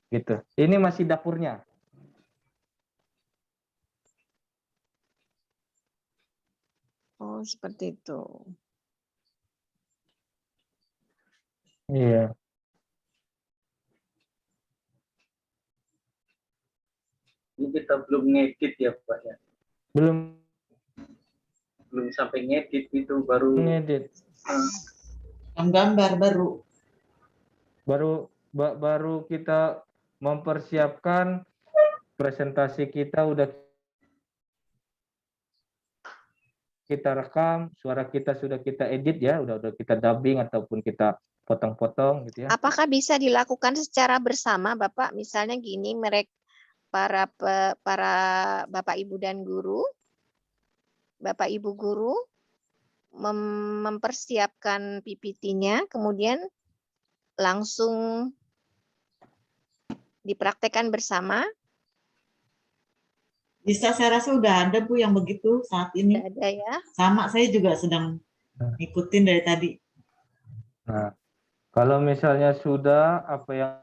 Gitu. Ini masih dapurnya. Oh, seperti itu. Iya. Ini kita belum ngedit ya Pak ya? Belum Sampai ngedit itu, baru ngedit. Gambar Baru kita mempersiapkan presentasi kita, udah kita rekam, suara kita sudah kita edit ya, udah kita dubbing ataupun kita potong-potong gitu ya. Apakah bisa dilakukan secara bersama Bapak? Misalnya gini, mereka para Bapak Ibu dan guru, Bapak Ibu guru mempersiapkan PPT-nya, kemudian langsung dipraktekkan bersama. Bisa, saya rasa udah ada Bu yang begitu saat ini. Udah ada ya. Sama, saya juga sedang ngikutin dari tadi. Nah, kalau misalnya sudah apa yang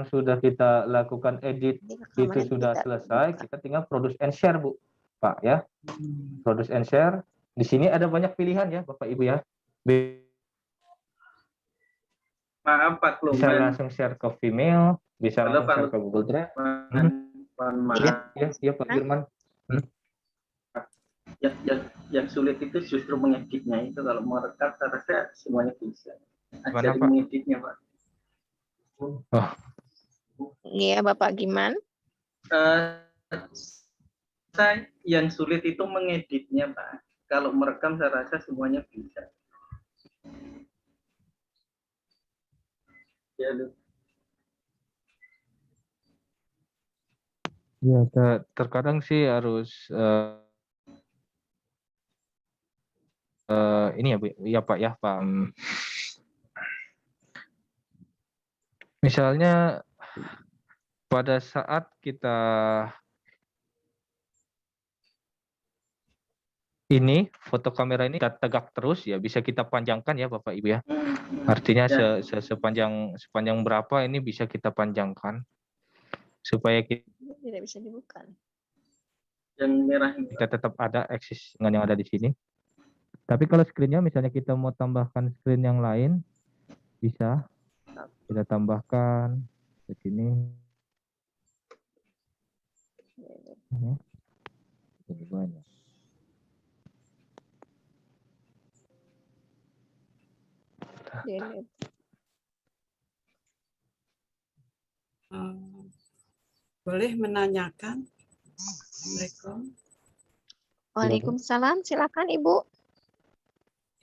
sudah kita lakukan edit itu sudah selesai, kita tinggal produce and share Bu, Pak ya. Produce and share. Di sini ada banyak pilihan ya Bapak Ibu ya. maaf Pak Lukman. Bisa langsung share ke Vimeo, bisa langsung share ke Google Drive. Iya Pak Firman. Yang sulit itu justru mengeditnya itu. Kalau mau rekam saya rasa semuanya bisa. Gimana, Jadi Pak? mengeditnya Pak. Oh. Iya Bapak gimana? Saya yang sulit itu mengeditnya Pak. Kalau merekam saya rasa semuanya bisa. Ya, Ya, terkadang sih harus ini ya Bu, ya Pak ya, Pak. Misalnya pada saat kita ini foto kamera ini kita tegak terus ya, bisa kita panjangkan ya Bapak Ibu ya. Artinya sepanjang berapa ini bisa kita panjangkan supaya kita Tidak bisa dibuka. yang merah ini. Kita tetap ada eksis dengan yang ada di sini. Tapi kalau screen-nya misalnya kita mau tambahkan screen yang lain, bisa kita tambahkan ke sini. Lebih banyak. Boleh menanyakan? Assalamualaikum. Waalaikumsalam, silakan Ibu.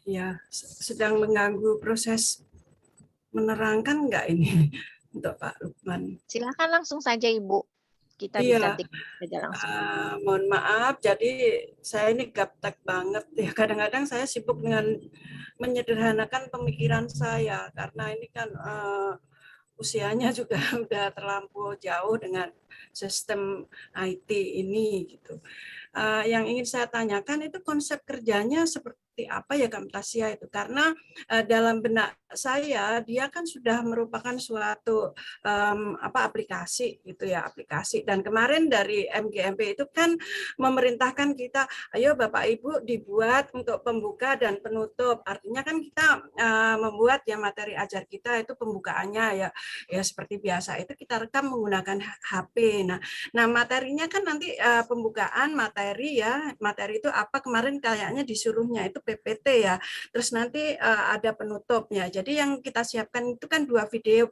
Ya, sedang mengganggu proses menerangkan nggak ini untuk Pak Lukman? Silakan langsung saja Ibu. Kita bisa Iya, saja langsung. mohon maaf, jadi saya ini gaptek banget ya. Kadang-kadang saya sibuk dengan menyederhanakan pemikiran saya karena ini kan usianya juga udah terlampau jauh dengan sistem IT ini gitu. Yang ingin saya tanyakan itu konsep kerjanya seperti apa ya Camtasia itu, karena dalam benak saya dia kan sudah merupakan suatu aplikasi gitu ya, aplikasi. Dan kemarin dari MGMP itu kan memerintahkan kita, ayo Bapak Ibu dibuat untuk pembuka dan penutup. Artinya kan kita membuat ya materi ajar kita itu pembukaannya ya seperti biasa itu kita rekam menggunakan HP. Nah materinya kan nanti pembukaan materi ya, materi itu apa kemarin kayaknya disuruhnya itu PPT ya, terus nanti ada penutupnya. Jadi yang kita siapkan itu kan dua video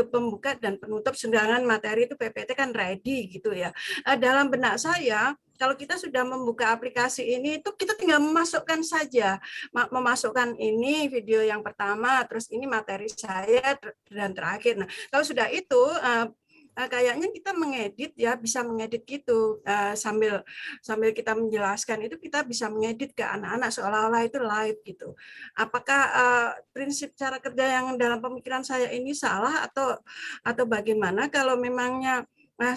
pembuka dan penutup, sedangkan materi itu PPT kan ready gitu ya. Dalam benak saya kalau kita sudah membuka aplikasi ini itu kita tinggal memasukkan saja, memasukkan ini video yang pertama, terus ini materi saya dan terakhir. Nah kalau sudah itu kayaknya kita mengedit ya, bisa mengedit gitu sambil kita menjelaskan itu kita bisa mengedit ke anak-anak seolah-olah itu live gitu. Apakah prinsip cara kerja yang dalam pemikiran saya ini salah atau bagaimana? Kalau memangnya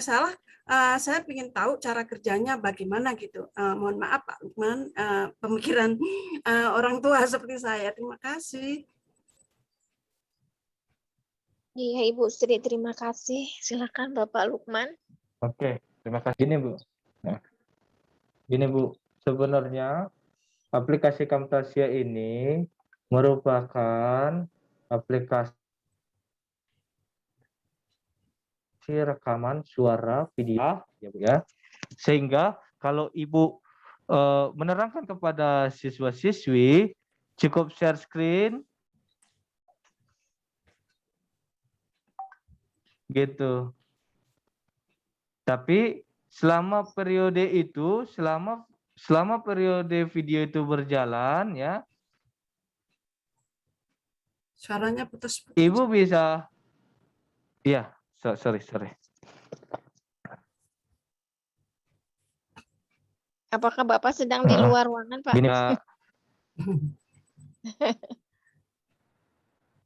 salah, saya ingin tahu cara kerjanya bagaimana gitu. Mohon maaf Pak Lukman, pemikiran orang tua seperti saya. Terima kasih. Iya Ibu Sri, terima kasih. Silakan Bapak Lukman. Oke, terima kasih. Gini Bu. Nah, gini Bu, sebenarnya aplikasi Camtasia ini merupakan aplikasi rekaman suara video ya Bu ya. Sehingga kalau Ibu menerangkan kepada siswa-siswi cukup share screen gitu. Tapi selama periode itu, selama periode video itu berjalan ya, Suaranya putus-putus. Ibu bisa, ya, sorry. Apakah Bapak sedang di luar ruangan, Pak? Gini,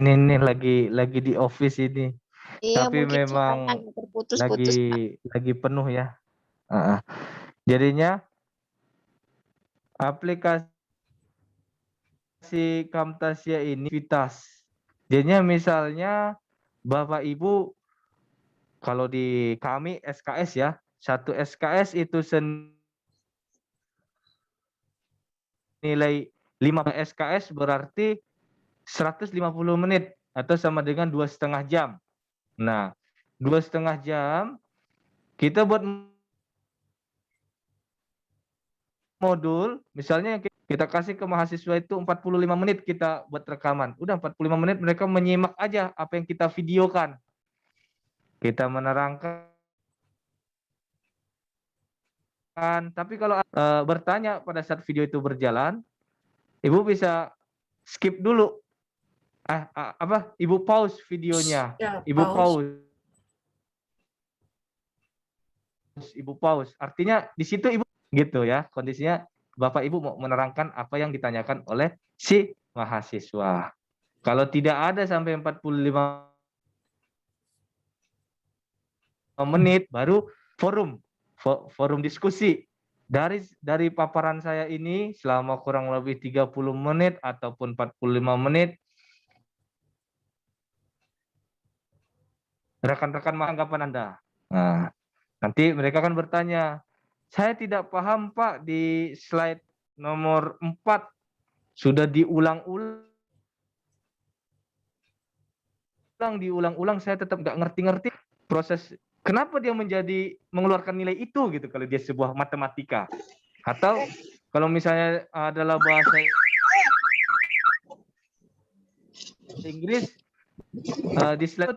ini lagi di office ini. Iya, Tapi mungkin memang suaranya terputus-putus, Pak. lagi penuh ya. Jadinya aplikasi Camtasia ini aktivitas. Jadinya misalnya Bapak Ibu kalau di kami SKS ya, satu SKS itu senilai 5 SKS berarti 150 menit atau sama dengan 2,5 jam. Nah, 2,5 jam kita buat modul, misalnya kita kasih ke mahasiswa itu 45 menit kita buat rekaman. Udah 45 menit mereka menyimak aja apa yang kita videokan. Kita menerangkan. Tapi kalau bertanya pada saat video itu berjalan, Ibu bisa skip dulu. Ibu pause videonya. Ya, Ibu pause. Ibu pause. Artinya di situ Ibu gitu ya, kondisinya Bapak Ibu mau menerangkan apa yang ditanyakan oleh si mahasiswa. Kalau tidak ada sampai 45 menit baru forum diskusi. Dari paparan saya ini selama kurang lebih 30 menit ataupun 45 menit, rekan-rekan anggapan Anda. Nah, nanti mereka akan bertanya, saya tidak paham Pak di slide nomor 4 sudah diulang-ulang, saya tetap nggak ngerti-ngerti proses kenapa dia mengeluarkan nilai itu gitu kalau dia sebuah matematika? Atau kalau misalnya adalah bahasa Inggris, di slide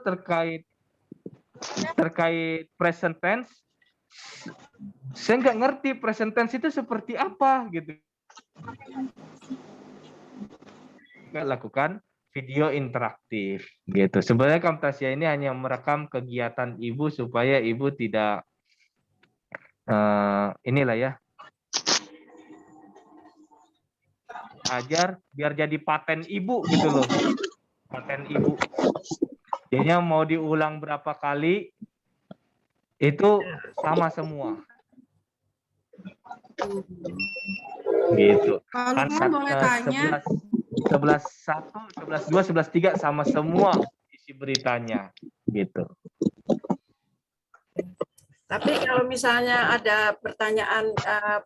terkait present tense, saya nggak ngerti present tense itu seperti apa gitu. Nggak lakukan video interaktif gitu. Sebenarnya Camtasia ini hanya merekam kegiatan ibu supaya ibu tidak inilah ya, ajar biar jadi paten ibu gitu loh, paten ibu. Jadinya mau diulang berapa kali itu sama semua. Gitu. Pak Lukman boleh tanya? 11.1, 11.2, 11.3 sama semua isi beritanya gitu. Tapi kalau misalnya ada pertanyaan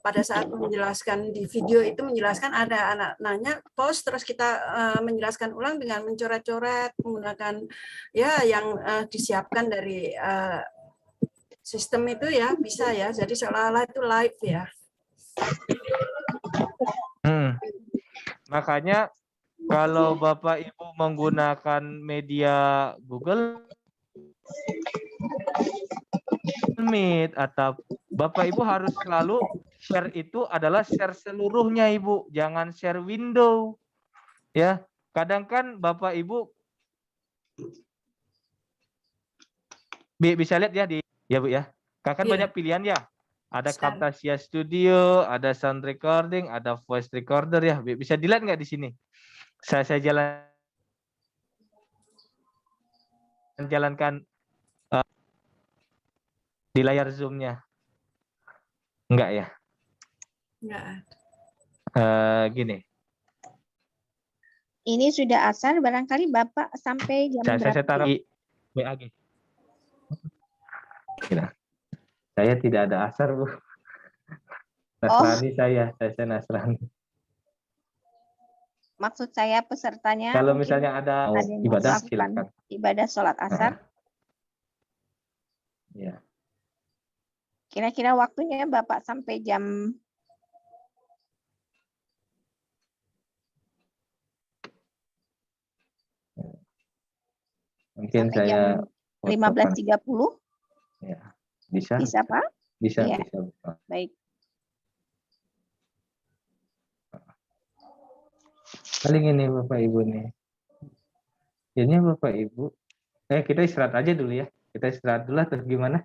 pada saat menjelaskan di video itu menjelaskan ada anak nanya pause terus kita menjelaskan ulang dengan mencoret-coret menggunakan ya yang disiapkan dari sistem itu ya bisa ya. Jadi seolah-olah itu live ya. Makanya kalau Bapak Ibu menggunakan media Google Meet atau Bapak Ibu harus selalu share itu adalah share seluruhnya Ibu, jangan share window. Ya, kadang kan Bapak Ibu bisa lihat ya di ya Bu ya. Kan banyak pilihan ya. Ada Camtasia Studio, ada sound recording, ada voice recorder ya. Bisa dilihat nggak di sini? Saya jalankan di layar Zoom-nya. Enggak ya? Enggak. Gini. Ini sudah asar, barangkali Bapak sampai jam berapa? Saya taruh di WAG. Saya tidak ada asar, Bu. Nasrani saya Nasrani. Maksud saya pesertanya. Kalau misalnya ada ibadah, silakan. Ibadah sholat asar. Ya. Kira-kira waktunya Bapak sampai jam mungkin sampai saya jam 15.30. Ya, bisa. Bisa, Pak? Bisa, ya. Bisa. Baik. Paling ini Bapak Ibu nih. Ini Bapak Ibu. Kita istirahat aja dulu ya. Kita istirahat dulu atau gimana?